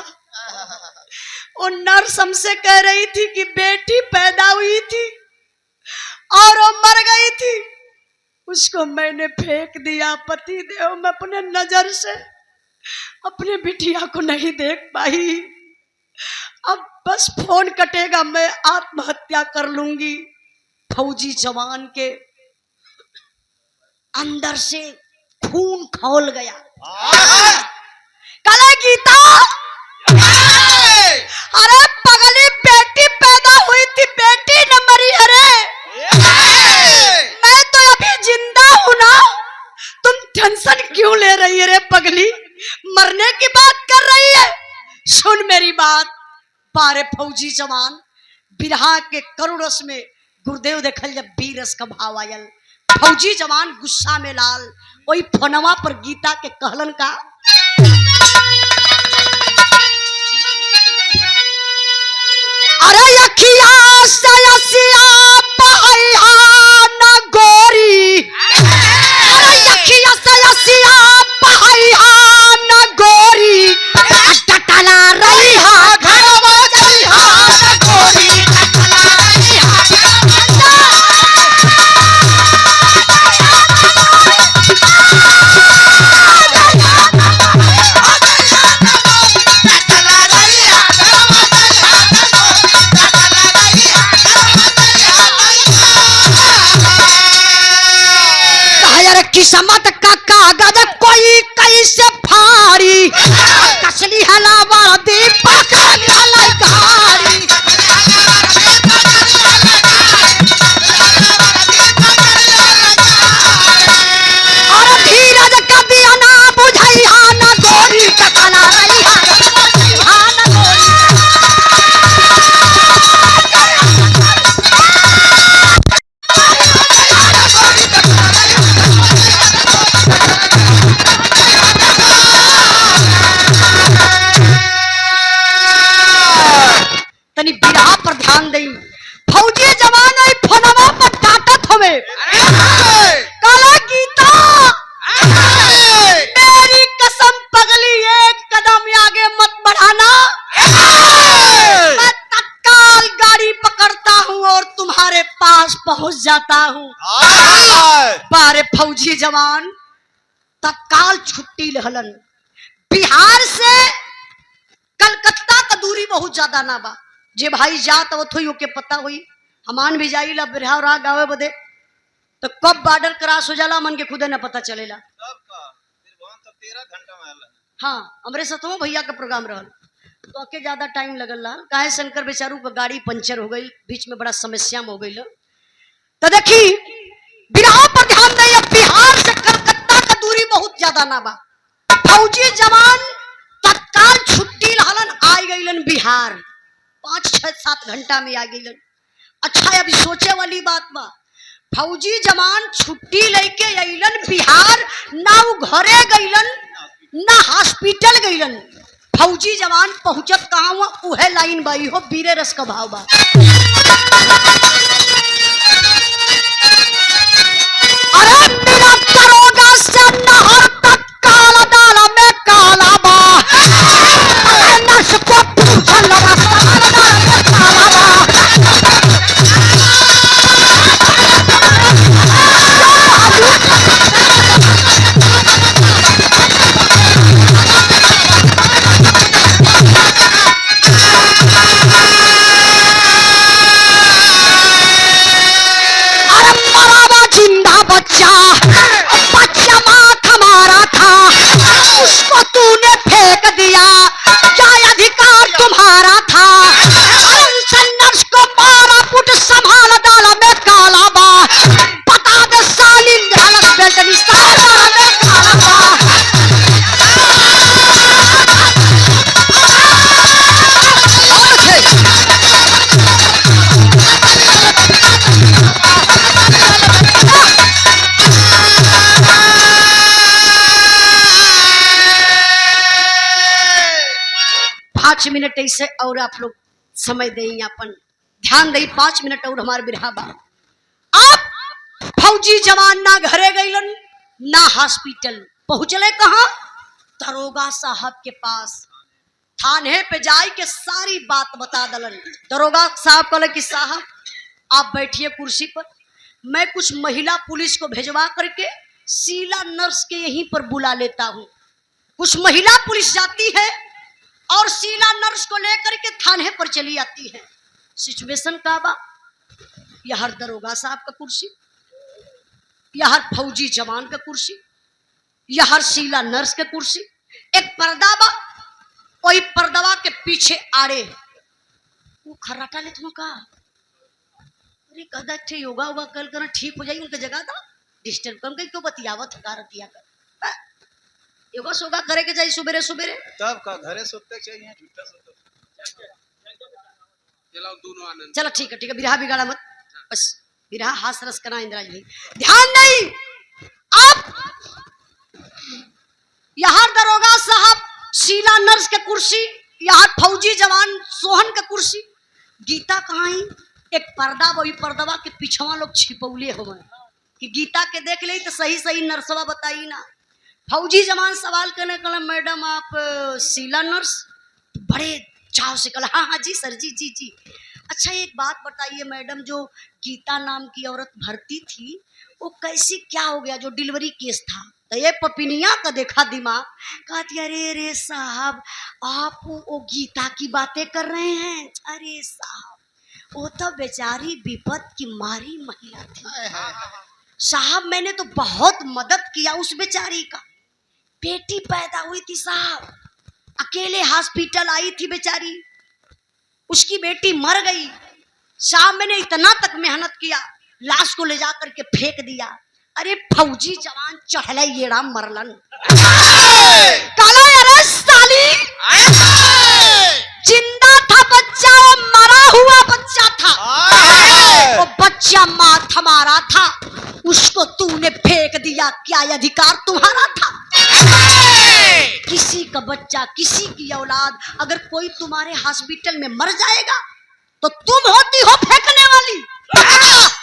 वो नर्स हमसे कह रही थी कि बेटी पैदा हुई थी और वो मर गई थी, उसको मैंने फेंक दिया। पति देव मैं अपने नजर से अपने बिटिया को नहीं देख पाई, अब बस फोन कटेगा मैं आत्महत्या कर लूंगी। फौजी जवान के अंदर से खून खौल गया। कले गीता अरे पगली बेटी पैदा हुई थी, बेटी न मरी। अरे मैं तो अभी जिंदा हूं ना, तुम टेंशन क्यों ले रही है रे पगली, मरने की बात कर रही है? सुन मेरी बात। पारे फौजी जवान बिरहा के करुण रस में गुरुदेव देखल जब बीरस का भाव आयल, फौजी जवान गुस्सा में लाल, वही फोनवा पर गीता के कहलन का, अरे अखिया सयसिया बहैया न गोरी, अरे अखिया सयसिया बहैया न गोरी, टटला रही हा घरवा जइहा न गोरी, टटला रही हा किस्मत का कागज कोई कैसे फाड़ी, कसली हलावा दी पकड़ लगारी, और धीरज का दिया ना बुझाइया न गोरी, टकला रही हा न गोरी। तनी बिरहा पर ध्यान दई। फौजी जवान आई फोनवा पर डांटत हवे, काला गीता मेरी कसम पगली एक कदम आगे मत बढ़ाना, मैं तत्काल गाड़ी पकड़ता हूँ और तुम्हारे पास पहुंच जाता हूँ। बारे फौजी जवान तत्काल छुट्टी लहलन। बिहार से कलकत्ता का दूरी बहुत ज्यादा ना बा, जे भाई जात वो थोई ओके पता हुई, हमान भी जाई ला बिरहा रहा गावे बदे, तो कब बॉर्डर क्रॉस हो जाला मन के खुदे न पता चलेला। हाँ हमरे सतों भैया का प्रोग्राम रहल तो अके ज्यादा टाइम लगल रहा, काहे शंकर बेचारू का गाड़ी पंचर हो गई, बीच में बड़ा समस्या में हो गई। तो देखी बिरहा पर ध्यान दे, बिहार से कलकत्ता का दूरी बहुत ज्यादा ना बा। फौजी जवान तत्काल छुट्टी लहलन, आ गईलन बिहार, 5-6-7 घंटा में आ गईलन। अच्छा अभी सोचे वाली बात बा, फौजी जवान छुट्टी लेके अइलन बिहार, ना वो घरे गईलन ना हॉस्पिटल गईलन। फौजी जवान पहुंचत कहाँ हुआ, उहे लाइन बाई हो बीरे रस का भाव बा। अरे मेरा दरोगा से नहर तक काला डाला में काला बा, नर्स को पूछल रास्ता में काला बा। अरे मरावा जिंदा बच्चा, बच्चा 5 मिनट ऐसे और आप लोग समय दें, अपन ध्यान दें, 5 मिनट और हमारे बिरहा बा। आप फौजी जवान ना घरे गईलन ना हॉस्पिटल, पहुंचले कहा? दरोगा साहब के पास। थाने पे जाए के सारी बात बता दलन। दरोगा साहब कहले कि साहब आप बैठिए कुर्सी पर, मैं कुछ महिला पुलिस को भेजवा करके शीला नर्स के यहीं पर बुला लेता हूँ। कुछ महिला पुलिस जाती है और शीला नर्स को लेकर के थाने पर चली आती है। सिचुएशन का बा, यह दरोगा साहब का कुर्सी, यह फौजी जवान का कुर्सी, यह शीला नर्स का कुर्सी, एक पर्दा बा, कोई पर्दवा के पीछे आड़े वो खर्राटा ले तुम का, अरे कदा थे योगा होगा कल करना ठीक हो जाएगी, उनका जगह था डिस्टर्ब कम कहीं क्यों बतियावत हकारतिया कर योगा सोगा करे के चाहिए सुबेरे सुबेरे, तब का घरे सोते चाहिए झूठा सोते। चलो दोनों आनंद। चलो ठीक है बिरहा बिगाड़ा मत, बस बिरहा हास रस करना। इंदिरा जी ध्यान नहीं, अब यहाँ दरोगा साहब शीला नर्स के कुर्सी, यहाँ फौजी जवान सोहन के कुर्सी, गीता कहाँ ही? एक पर्दा, वही पर्दवा के पीछवा लोग छिपौले हो कि गीता के देख ले तो सही सही नर्सवा बताई ना। फौजी जवान सवाल करने कल मैडम आप शीला नर्स? बड़े चाव से कल हाँ हाँ जी सर जी जी जी। अच्छा एक बात बताइए मैडम, जो गीता नाम की औरत भर्ती थी वो कैसी क्या हो गया, जो डिलीवरी केस था? तो ये पपिनिया का देखा दिमाग, कहती अरे अरे साहब आप वो गीता की बातें कर रहे हैं? अरे साहब वो तो बेचारी विपत की मारी महिला थी साहब, मैंने तो बहुत मदद किया उस बेचारी का, बेटी पैदा हुई थी साहब, अकेले हॉस्पिटल आई थी बेचारी, उसकी बेटी मर गई साहब, मैंने इतना तक मेहनत किया, लाश को ले जा करके फेंक दिया। अरे फौजी जवान चढ़ले ये राम मरलन काला, अरे साली जिंदा था बच्चा, वो मरा हुआ बच्चा था, वो बच्चा माँ हमारा था, उसको तूने फेंक दिया, क्या अधिकार तुम्हारा था? किसी का बच्चा, किसी की औलाद अगर कोई तुम्हारे हॉस्पिटल में मर जाएगा तो तुम होती हो फेंकने वाली?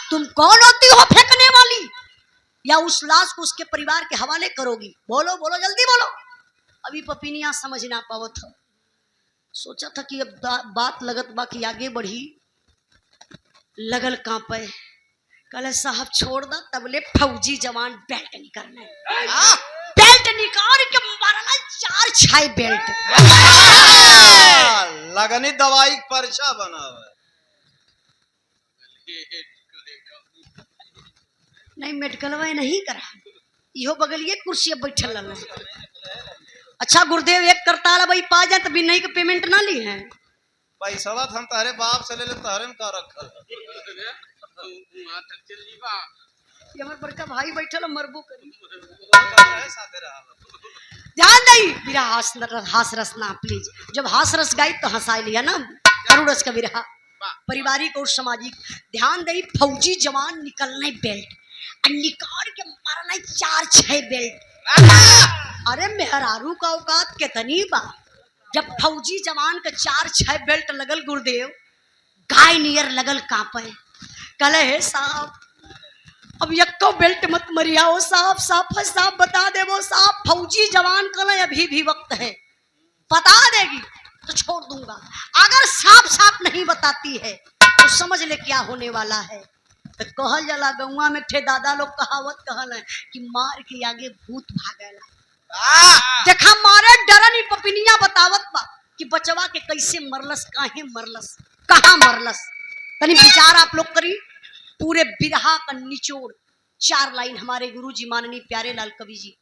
तुम कौन होती हो फेंकने वाली? या उस लाश को उसके परिवार के हवाले करोगी? बोलो बोलो जल्दी बोलो। अभी पपिनिया समझ ना पावत हो, सोचा था कि अब बात लगत बा कि आगे बढ़ी, लगल कांपे, कल साहब छोड़ दा, तबले फौजी जवान बेल्ट निकालना है, बेल्ट निकाल के मारना 4 6 बेल्ट, लगनी दवाई पर्चा बना हुआ नहीं मेडिकलवा नहीं करा, इहो बगलिए कुर्सी बैठल रहना। अच्छा गुरुदेव एक करताल भाई पा जाए तो बिना के पेमेंट ना ली है पैसा हम तारे बाप से ले ले, तारे में का रखल वहां तक चल ली बा, ये हमार बड़का भाई बैठल मरबो करी। साथे रहा। ध्यान दई बिरा हास रस ना प्लीज, जब हास रस गाई तो हंसा लिया ना, करुण रस का बिरहा पारिवारिक और सामाजिक। ध्यान दई फौजी जवान निकलना बेल्ट और निकाल के मारना 4 6 बेल्ट। अरे मेहरारू का औकात कितनी बा, जब फौजी जवान का 4 6 बेल्ट लगल गुरुदेव गाय नियर लगल कांपे, कले हे साहब अब यक्को बेल्ट मत मरियाओ साहब, साफ साफ बता दे वो साहब, फौजी जवान कले अभी भी वक्त है, बता देगी तो छोड़ दूंगा, अगर साफ साफ नहीं बताती है तो समझ ले क्या होने वाला है। तो कहल जला गौवा में थे दादा लोग कहावत कहल है कि मार के आगे भूत भागेला। देखा मारे डरनी पपिनिया बतावत बा कि बचवा के कैसे मरलस, काहे मरलस, कहाँ मरलस, तनी विचार आप लोग करी। पूरे बिरहा का निचोड़ 4 लाइन हमारे गुरु जी माननीय प्यारे लाल कवि जी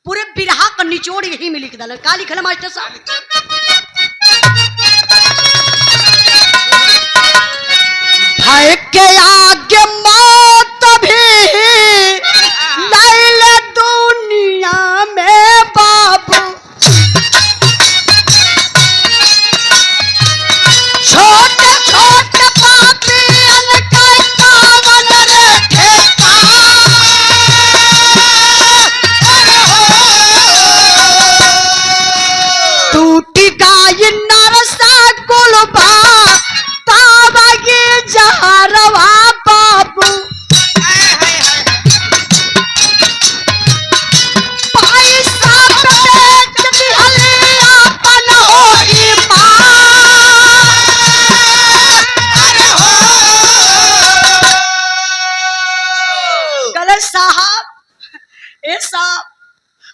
पूरे बिरहा का निचोड़ यही में लिख डाला। का लिखल मास्टर साहब? भाई के आगे मौत भी लाइले दुनिया में बाबू, छोटे छोटे पापियन का कावन रे ठेका, टूटी गाय नरसा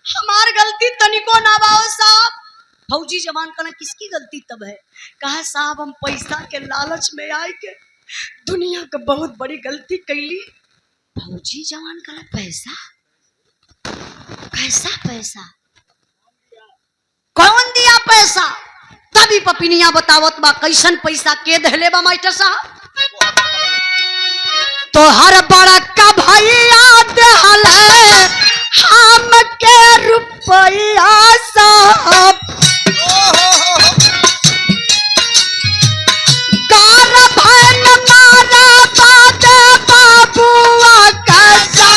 हमार गलती तनिको ना बाओ साहब। फौजी जवान कहना किसकी गलती तब है? कहा साहब हम पैसा के लालच में आए के दुनिया का बहुत बड़ी गलती कैली। फौजी जवान कहना पैसा? कैसा पैसा? कौन दिया पैसा? तभी पपिनिया बतावत बा कैसन पैसा के दहले बा मास्टर साहब। तो हर बड़ा का भैया दहल हम के रुपया साहब। गार भन मारा बात बाबुआ कैसा।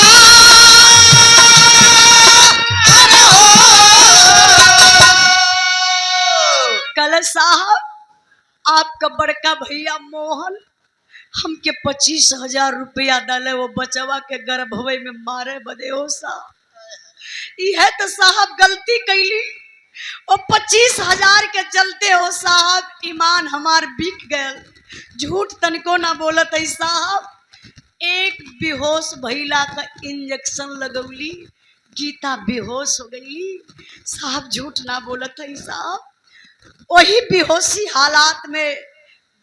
कल साहब आपका बड़का भैया मोहन हमके 25,000 रुपया डाले वो बचवा के गर्भवे में मारे बदे हो साहब। यह तो साहब गलती कैली और 25,000 के चलते हो साहब ईमान हमार बिक गयल। झूठ तनिको ना बोलत है साहब। एक बेहोश भैला का इंजेक्शन लगौली, गीता बेहोश हो गई साहब। झूठ ना बोलत है साहब। वही बेहोशी हालात में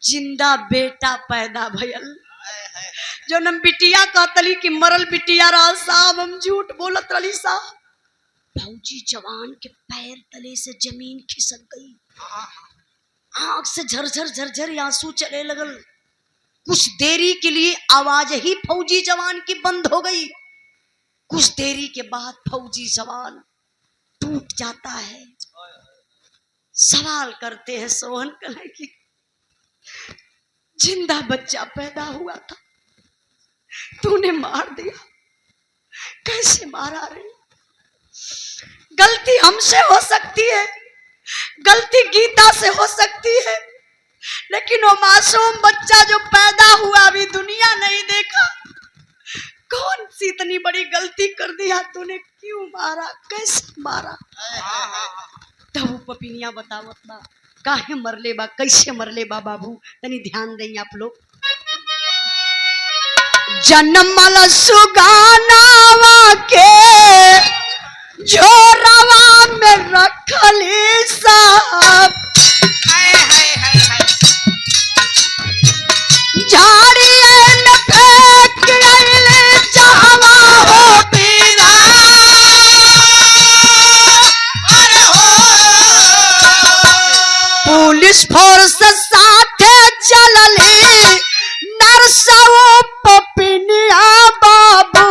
जिंदा बेटा पैदा भयल। जो नम बिटिया कहतली कि मरल बिटिया रहा साहब, हम झूठ बोलत रही साहब। फौजी जवान के पैर तले से जमीन खिसक गई, आंख से झरझर झरझर आंसू चले लगल। कुछ देरी के लिए आवाज ही फौजी जवान की बंद हो गई। कुछ देरी के बाद फौजी जवान टूट जाता है। सवाल करते हैं सोहन कन्हैया की जिंदा बच्चा पैदा हुआ था, तूने मार दिया, कैसे मारा रे? गलती हमसे हो सकती है, गलती गीता से हो सकती है, लेकिन वो मासूम बच्चा जो पैदा हुआ अभी दुनिया नहीं देखा, कौन सी इतनी बड़ी गलती कर दिया तूने? क्यों मारा, कैसे मारा? तब पपिनिया बतावत बा काहे मरले बा, कैसे मरले बा बाबू, तनी ध्यान दें आप लोग। जन्मल सुगानावा के झोरावा में रखली साहब। झाड़िए न फेंक अइले जहवा हो पीरा। पुलिस फोर्स साथे चलली नरसवो पपिनिया बाबू।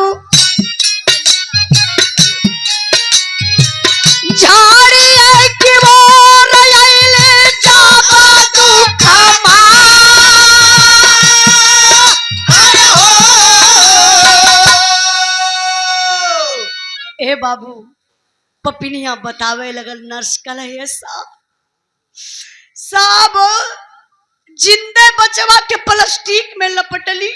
झाड़िए की ओर अइले जाबा दुखमा। ए बाबू पपिनिया बतावे लगल नर्स कल साहब जिंदे बचवा के प्लास्टिक में लपटली,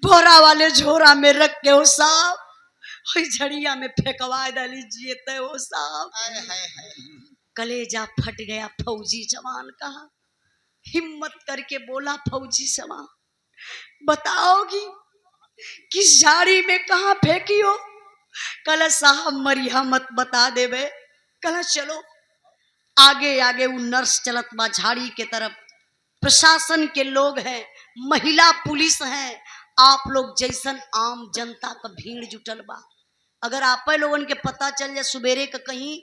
बोरा वाले झोरा में रख के हो साहब झड़िया में फेंकवा डाली जीते हो साहब। कलेजा फट गया फौजी जवान का। हिम्मत करके बोला फौजी जवान बताओगी किस झाड़ी में कहाँ फेंकी हो? कल साहब मरिया मत बता देवे। कल चलो आगे आगे वो नर्स चलत बा झाड़ी के तरफ। प्रशासन के लोग हैं, महिला पुलिस हैं, आप लोग जैसन आम जनता का भीड़ जुटल बा। अगर आप लोगन के पता चल जाए सुबेरे का कहीं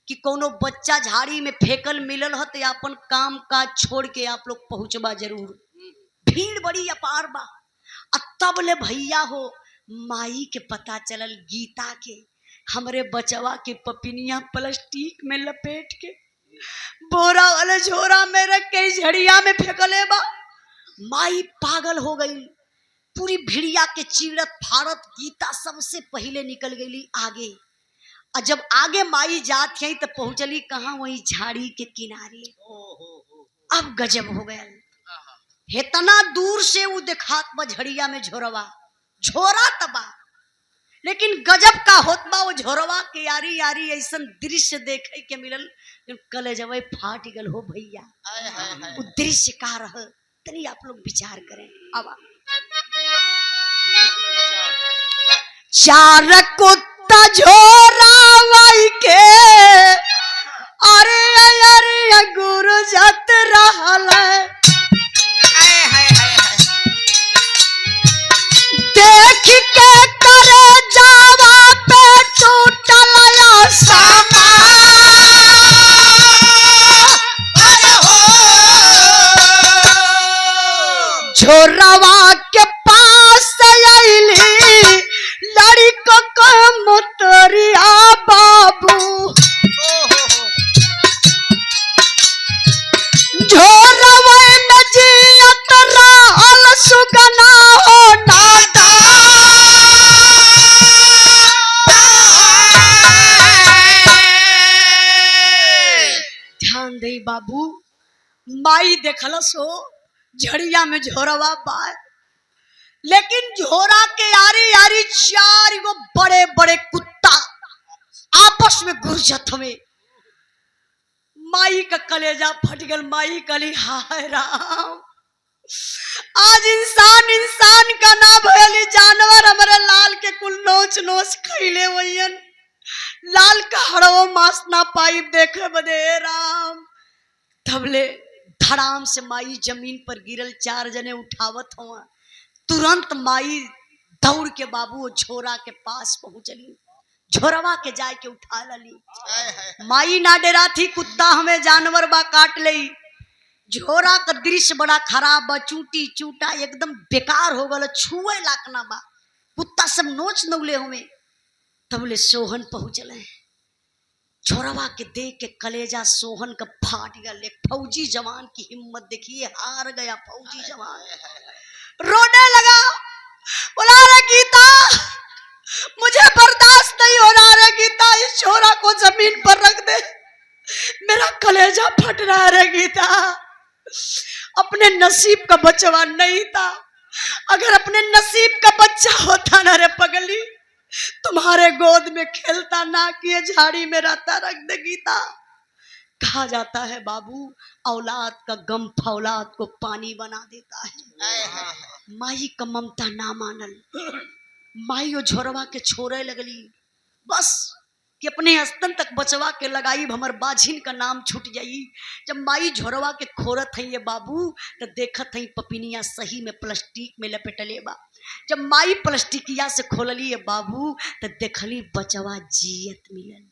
कि कोनो बच्चा झाड़ी में फेंकल मिलल हो तो अपन काम काज छोड़ के आप लोग पहुंचबा जरूर। भीड़ बड़ी अपार बा। तब ले भैया हो माई के पता चलल गीता के हमरे बचवा के पपिनिया प्लास्टिक में लपेट के बोरा वाले झोरा में रख के झड़िया में फेंकले बा। माई पागल हो गई, पूरी भिड़िया के चीरत फाड़त गीता सबसे पहले निकल गई आगे। और जब आगे माई जात है तो पहुंचली कहाँ? वही झाड़ी के किनारे। अब गजब हो गया, इतना दूर से वो देखात बा झड़िया में झोरवा, झोरा तबा, लेकिन गजब का होत बा वो झोरवा के यारी यारी ऐसा दृश्य देखे के मिलल कलेजवे फाट गल हो भैया। वो दृश्य का रह तनी आप लोग विचार करें। अब चार कुत्ता झोरावा दे बाबू। माई देखलस हो झड़िया में झोरवा बाय, लेकिन झोरा के यारी यारी 4 गो बड़े बड़े कुत्ता आपस में गुरजत में। माई का कलेजा फट गल। माई कली हाय राम, आज इंसान इंसान का ना भयली जानवर हमारे लाल के कुल नोच नोच खैले वैयन। लाल का हड़ो मांस ना पाई देखे बदे राम। तबले धड़ाम से माई जमीन पर गिरल, 4 जने उठावत हुआ। तुरंत माई दौड़ के बाबू झोरा के पास पहुंचली, झोरवा के जाय के उठा लली। माई ना डरा थी, कुत्ता हमें जानवर बा काट लई। झोरा का दृश्य बड़ा खराब बा, चूटी चूटा एकदम बेकार हो गल, छुए लाक ना बा, कुत्ता सब नोच नौले हमें। तबले सोहन पहुंचले, झोरवा के देख के कलेजा सोहन का फाट गल। एक फौजी जवान की हिम्मत देखिए, हार गया फौजी जवान, रोने लगा, बोला रे गीता मुझे बर्दाश्त नहीं हो रहा रे गीता, इस छोरा को जमीन पर रख दे, मेरा कलेजा फट रहा रे गीता। अपने नसीब का बचवा नहीं था, अगर अपने नसीब का बच्चा होता ना रे पगली, तुम्हारे गोद में खेलता ना कि झाड़ी में रहता, रख दे गीता। कहा जाता है बाबू, औलाद का गम फौलाद को पानी बना देता है। माई का ममता ना मानल, माई वो झोरवा के छोड़े लगली, बस कि अपने अस्तन तक बचवा के लगाई, हमर बाझिन का नाम छूट जाई। जब माई झोरवा के खोरत है ये बाबू, तो देखत है पपिनिया सही में प्लास्टिक में लपेटले बा। जब माई प्लास्टिकिया से खोलली ये बाबू, तो देखली बचवा जियत मिलल।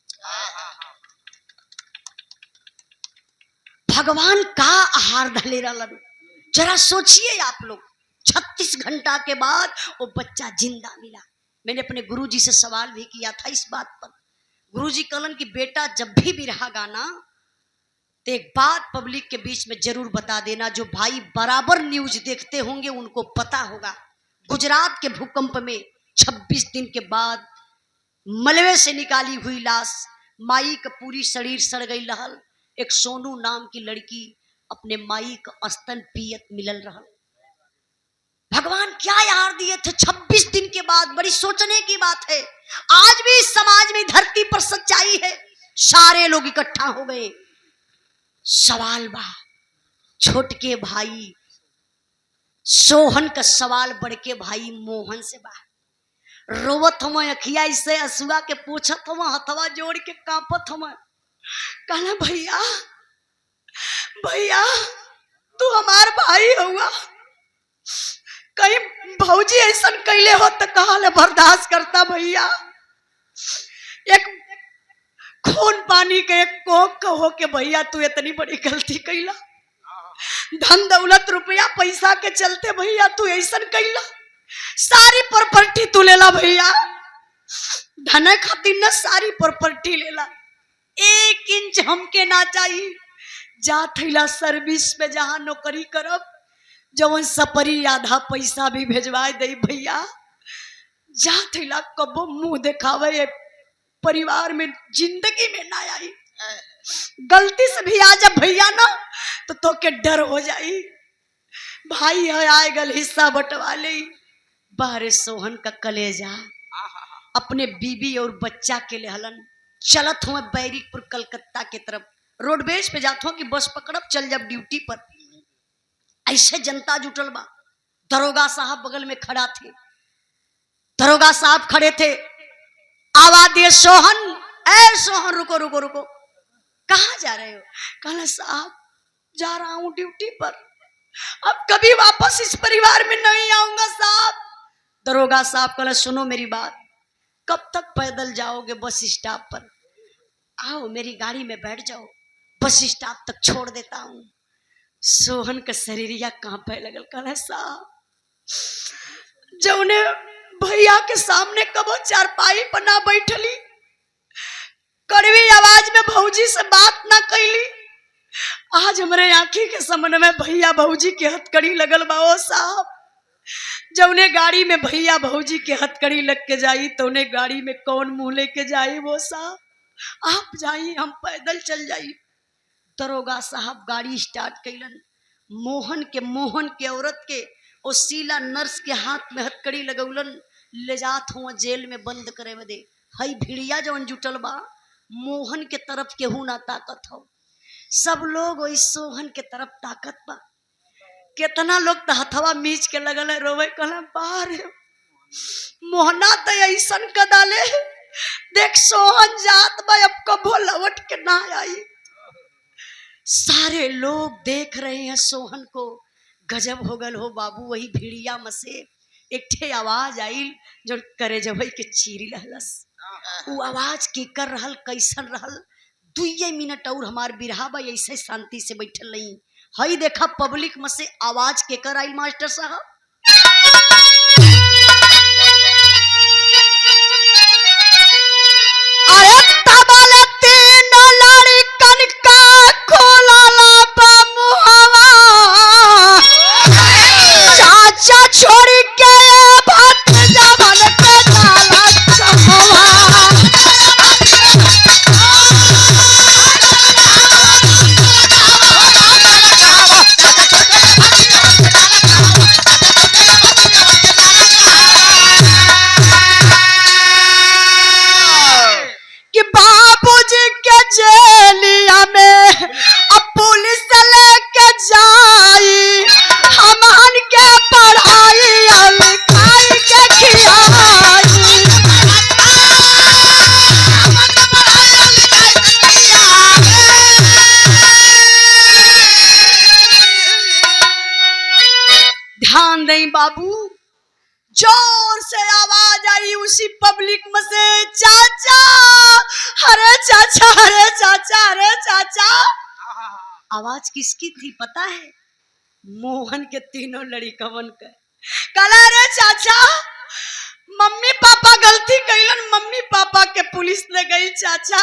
भगवान का आहार धले रहलन, जरा सोचिए आप लोग। 36 घंटा के बाद वो बच्चा जिंदा मिला। मैंने अपने गुरुजी से सवाल भी किया था इस बात पर। गुरुजी कहलन कि बेटा जब भी रहा गाना तो एक बात पब्लिक के बीच में जरूर बता देना, जो भाई बराबर न्यूज देखते होंगे उनको पता होगा। गुजरात के भूकंप में 26 दिन के बाद मलबे से निकाली हुई लाश, माई का पूरी शरीर सड़ गई रहल। एक सोनू नाम की लड़की अपने माई का स्तन पियत मिलल रहल। भगवान क्या यार दिए थे 26 दिन के बाद, बड़ी सोचने की बात है। आज भी इस समाज में धरती पर सच्चाई है, सारे लोग इकट्ठा हो गए। सवाल बा छोटके भाई सोहन का सवाल बड़के भाई मोहन से बा। रोवत हम अखिया से असुआ के पूछत हम, हथवा जोड़ के कांपत हम। कहना भैया भैया तू हमार भाई हुआ, कहीं भौजी ऐसा कैले हो तो कहा ले बर्दाश्त करता भैया। एक खून पानी के एक कोक कहो के भैया तू इतनी बड़ी गलती कैला, धन दौलत रुपया पैसा के चलते भैया तू ऐसा कैला, सारी प्रॉपर्टी तू लेला भैया, धन खातिर न सारी प्रॉपर्टी लेला, 1 इंच हमके ना चाहिए। जा थैला सर्विस में जहां नौकरी करब, जवन सपरी आधा पैसा भी भेजवाए दे भैया, जा थैला कबो मुंह दिखावे परिवार में जिंदगी में ना आई। गलती से भी आ जा भैया ना तो के डर हो जाई, भाई है आए गल हिस्सा बंटवा ले। बाहरे सोहन का कलेजा अपने बीबी और बच्चा के लेहलन। चलत हुए बैरिकपुर कलकत्ता के तरफ, रोडवेज पे जात हो कि बस पकड़ब चल जब ड्यूटी पर। ऐसे जनता जुटल बा, दरोगा साहब बगल में खड़ा थे, दरोगा साहब खड़े थे, आवाज दिए सोहन, ए सोहन रुको रुको रुको, कहाँ जा रहे हो? कहला साहब जा रहा हूं ड्यूटी पर, अब कभी वापस इस परिवार में नहीं आऊंगा साहब। दरोगा साहब कहला सुनो मेरी बात, कब तक पैदल जाओगे बस स्टॉप पर? आओ मेरी गाड़ी में बैठ जाओ, बस स्टॉप तक छोड़ देता हूं। सोहन का शरीरिया कांपे लगल। कहला साहब जौने भैया के सामने कबो चारपाई पर ना बैठली, कड़वी आवाज में भौजी से बात ना कैली, आज हमारे आंखी के सामने में भैया भौजी के हथकड़ी लगल बा। ओ साहब जौने गाड़ी में भैया भौजी के हथकड़ी लग के जाई तो उन्हें गाड़ी में कौन मुंह लेके जाई? वो साहब आप जाई, हम पैदल चल जाई। दरोगा साहब गाड़ी स्टार्ट कैलन। मोहन के औरत के और शीला नर्स के हाथ में हथकड़ी लगौलन, ले जात हुआ जेल में बंद करे बदे। हई भिड़िया जवन जुटल बा मोहन के तरफ केहू ना ताकत हो, सब लोग वही सोहन के तरफ ताकत बा। कितना लोग तो हथवा मीच के लगल है रोवे, कहला बाहर मोहना तो ऐसन कदाले, देख सोहन जात बा अब कबो लौट के ना आई। सारे लोग देख रहे हैं सोहन को। गजब हो गल हो बाबू। वही भिड़िया में से एक ठे आवाज आई जो करे जब के चीरी रहलस। वो आवाज की कर रहल, कैसन रहल? 2 मिनट और हमार बिरहा बा ऐसे शांति से बैठल नहीं। हई देखा पब्लिक में से आवाज के कर आई मास्टर साहब। छोड़ी के भात जमन के डाला चमवा। कि बाबूजी के जेलिया में अब पुलिस लेके जाई, हमन के पढ़ाई और लिखाई के खियाई। ध्यान दें बाबू, जोर से आवाज आई उसी पब्लिक में से, चाचा अरे चाचा अरे चाचा अरे चाचा। आवाज किसकी थी पता है? मोहन के तीनों लड़िकवन का। कहला रे चाचा मम्मी पापा गलती कैलन, मम्मी पापा के पुलिस ले गई चाचा,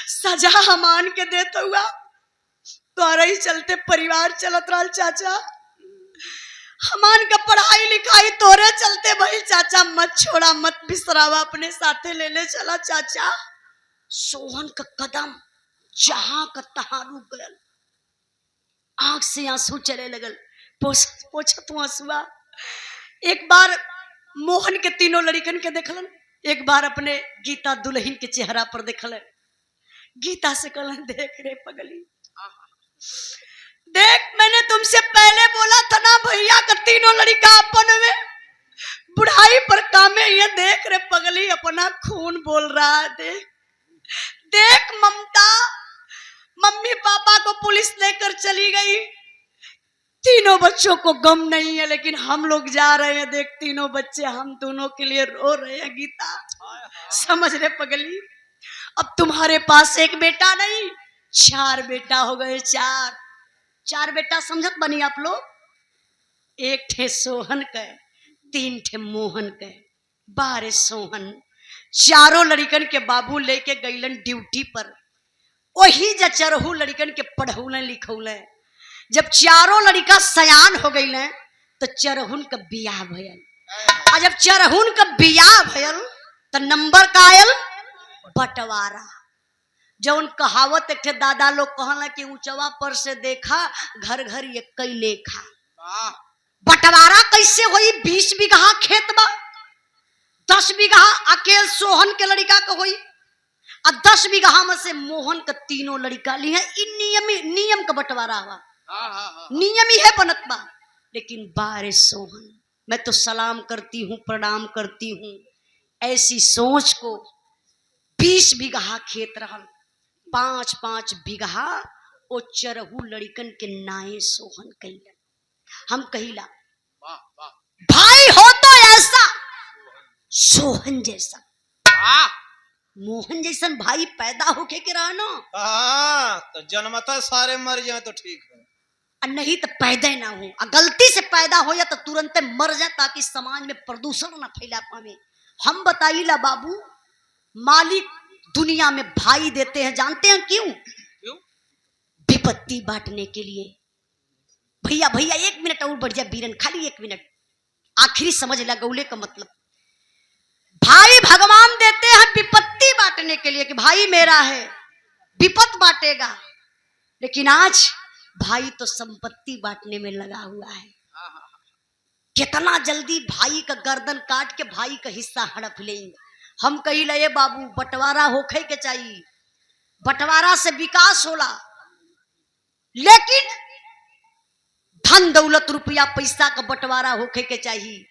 सजा हमान के देता हुआ तोरा ही चलते परिवार चलत रहल चाचा। हमान का पढ़ाई लिखाई तोरे चलते भाई चाचा, मत छोड़ा मत बिसरावा, अपने साथे ले ले चला चाचा। सोहन का कदम जहां का तहां रुक गयल, आंख से आंसू चले लगल, पोछत आंसुआ। एक बार मोहन के तीनों लड़कन के देखलन, एक बार अपने गीता दुल्हन के चेहरा पर देखलन। गीता से कहलन देख रे पगली, देख मैंने तुमसे पहले बोला था ना भैया का तीनों लड़का अपन में बुढ़ाई पर कामे, ये देख रे पगली अपना खून बोल रहा है। देख देख ममता, मम्मी पापा को पुलिस लेकर चली गई, तीनों बच्चों को गम नहीं है लेकिन हम लोग जा रहे हैं। देख तीनों बच्चे हम दोनों के लिए रो रहे हैं। गीता समझ रहे पगली, अब तुम्हारे पास एक बेटा नहीं 4 बेटा हो गए। 4 बेटा समझत बनी आप लोग। एक ठे सोहन के, 3 ठे मोहन के, 12 सोहन। चारों लड़कन के बाबू लेके गईलन ड्यूटी पर। वही जा चरहू लड़कन के पढ़ौले लिखौले। जब चारों लड़का सयान हो गईले तो चरहुन का बियाह भयल। और जब चरहुन का बियाह भयल तो नंबर का आयल बंटवारा। जौन कहावत एक दादा लोग कहला कि ऊंचवा पर से देखा घर घर ये कई लेखा। बंटवारा कैसे होई? 20 बीघा खेत बा, 10 बीघा अकेल सोहन के लड़का का होई, और 10 बीघा में से मोहन का तीनों लड़का ली है। इन नियम का बंटवारा हुआ, नियम ही है बनत बा। लेकिन 12 सोहन, मैं तो सलाम करती हूँ प्रणाम करती हूँ ऐसी सोच को। 20 बीघा खेत रहल, 5-5 बीघा ओ चरहू लड़कन के नाये सोहन कैलन। हम कहिला भाई हो तो ऐसा सोहन जैसा, मोहन जैसन भाई पैदा होके के रहना। तो जन्मता सारे मर जाए तो ठीक है, नहीं तो पैदा ना हो। गलती से पैदा हो या तो तुरंत मर जाए ताकि समाज में प्रदूषण ना फैला पावे। हम बताइला बाबू, मालिक दुनिया में भाई देते हैं, जानते हैं क्यों? विपत्ति बांटने के लिए। भैया भैया 1 मिनट और बढ़ जाए बीरन, खाली 1 मिनट, आखिरी समझ लगौले का मतलब। भाई भगवान देते हैं विपत्ति बांटने के लिए कि भाई मेरा है, विपत बांटेगा। लेकिन आज भाई तो संपत्ति बांटने में लगा हुआ है। कितना जल्दी भाई का गर्दन काट के भाई का हिस्सा हड़प लेंगे। हम कही लये बाबू बंटवारा होखे के चाहिए, बंटवारा से विकास होला, लेकिन धन दौलत रुपया पैसा का बंटवारा होखे के चाहिए,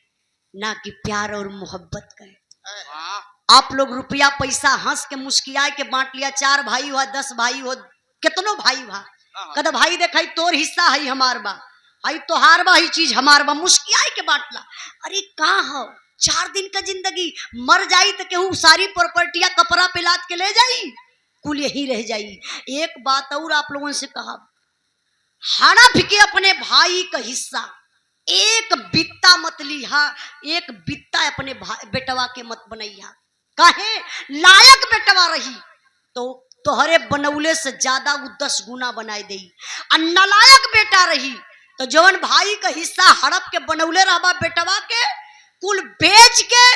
ना कि प्यार और मोहब्बत का। वाह आप लोग रुपया पैसा हंस के मुस्किया के बांट लिया, 4 भाई हो 10 भाई हो कितनो भाई भा कद भाई देखाई तोर हिस्सा है हमार बा, आई तोहार बा ही चीज हमार बा, मुस्किया के बांटला। अरे कहाँ हो 4 दिन का जिंदगी, मर जाई तो केहू सारी प्रॉपर्टियां कपड़ा पे लाद के ले जाई, कुल यही रह जाई। एक बात और आप लोगों से कहा, हड़प के अपने भाई का हिस्सा एक बित्ता मत लिहा, एक बित्ता अपने बेटवा के मत बनैया। काहे लायक बेटवा रही तो तोहरे बनौले से ज्यादा वो 10 गुना बनाए दे, और नालायक बेटा रही तो जवन भाई का हिस्सा हड़प के बनौले रहबा बेटवा के, कुल बेच के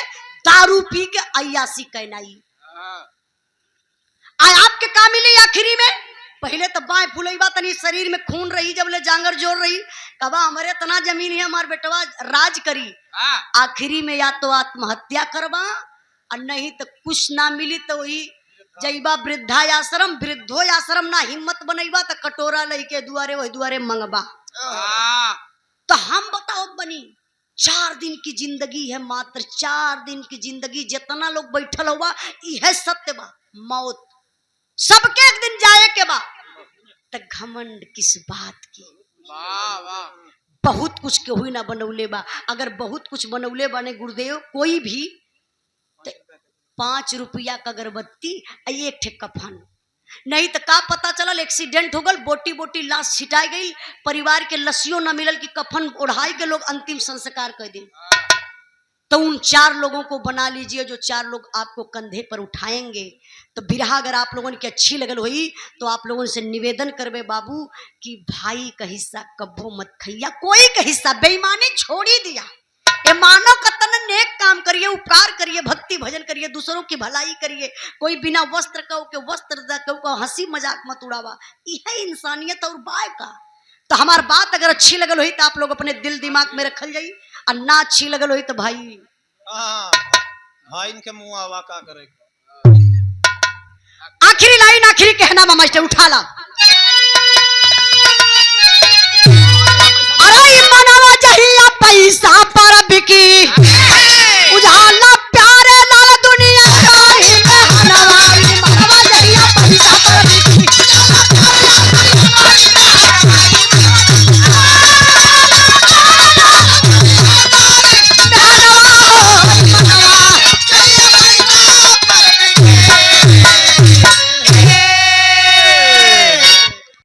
दारू पी के अयासी कहनाई। आय आपके का मिली आखिरी में? पहले तो बाएं फुलैबा तनी शरीर में खून रही, जब ले जांगर जोर रही, कबा हमारे इतना जमीन है हमार बेटवा राज करी। आखिरी में या तो आत्महत्या करबा और नहीं तो कुछ ना मिली तो वही जैबा वृद्धाश्रम, वृद्धोश्रम ना हिम्मत बनैबा तो कटोरा लेके दुआरे वही दुआरे मंगबा। तो हम बताओ बनी 4 दिन की जिंदगी है, मात्र 4 दिन की जिंदगी, जितना लोग बैठल हुआ यह सत्य बा, मौत सबके एक दिन जाए के बा, तो घमंड किस बात की? वाह वाह बहुत कुछ के हुई ना बनौले बा, अगर बहुत कुछ बनौले बने गुरुदेव कोई भी, तो 5 रुपया का अगरबत्ती 1 ठे कफन, नहीं तो का पता चलल एक्सीडेंट हो गल, बोटी बोटी लाश छिटाई गई, परिवार के लसियों न मिलल कि कफन ओढ़ाई के लोग अंतिम संस्कार कर दी। तो उन 4 लोगों को बना लीजिए, जो 4 लोग आपको कंधे पर उठाएंगे। तो बिरहा अगर आप लोगों की अच्छी लगल हुई तो आप लोगों से निवेदन करबे बाबू कि भाई का हिस्सा कब्बो मत खैया, कोई का हिस्सा बेईमानी छोड़ी दिया, ये मानो कतन नेक काम करिए, उपकार करिए, भक्ति भजन करिए, दूसरों की भलाई करिए, कोई बिना वस्त्र का के वस्त्र दा के हंसी मजाक मत उड़ावा, यह इंसानियत और बाय का। तो हमार बात अगर अच्छी लगल हुई तो आप लोग अपने दिल दिमाग में रखल जाई, और ना अच्छी लगल हुई तो भाई भाई इनके मुंह आवा का करे। आखिरी लाइन आखिरी कहना मास्टर उठा ला।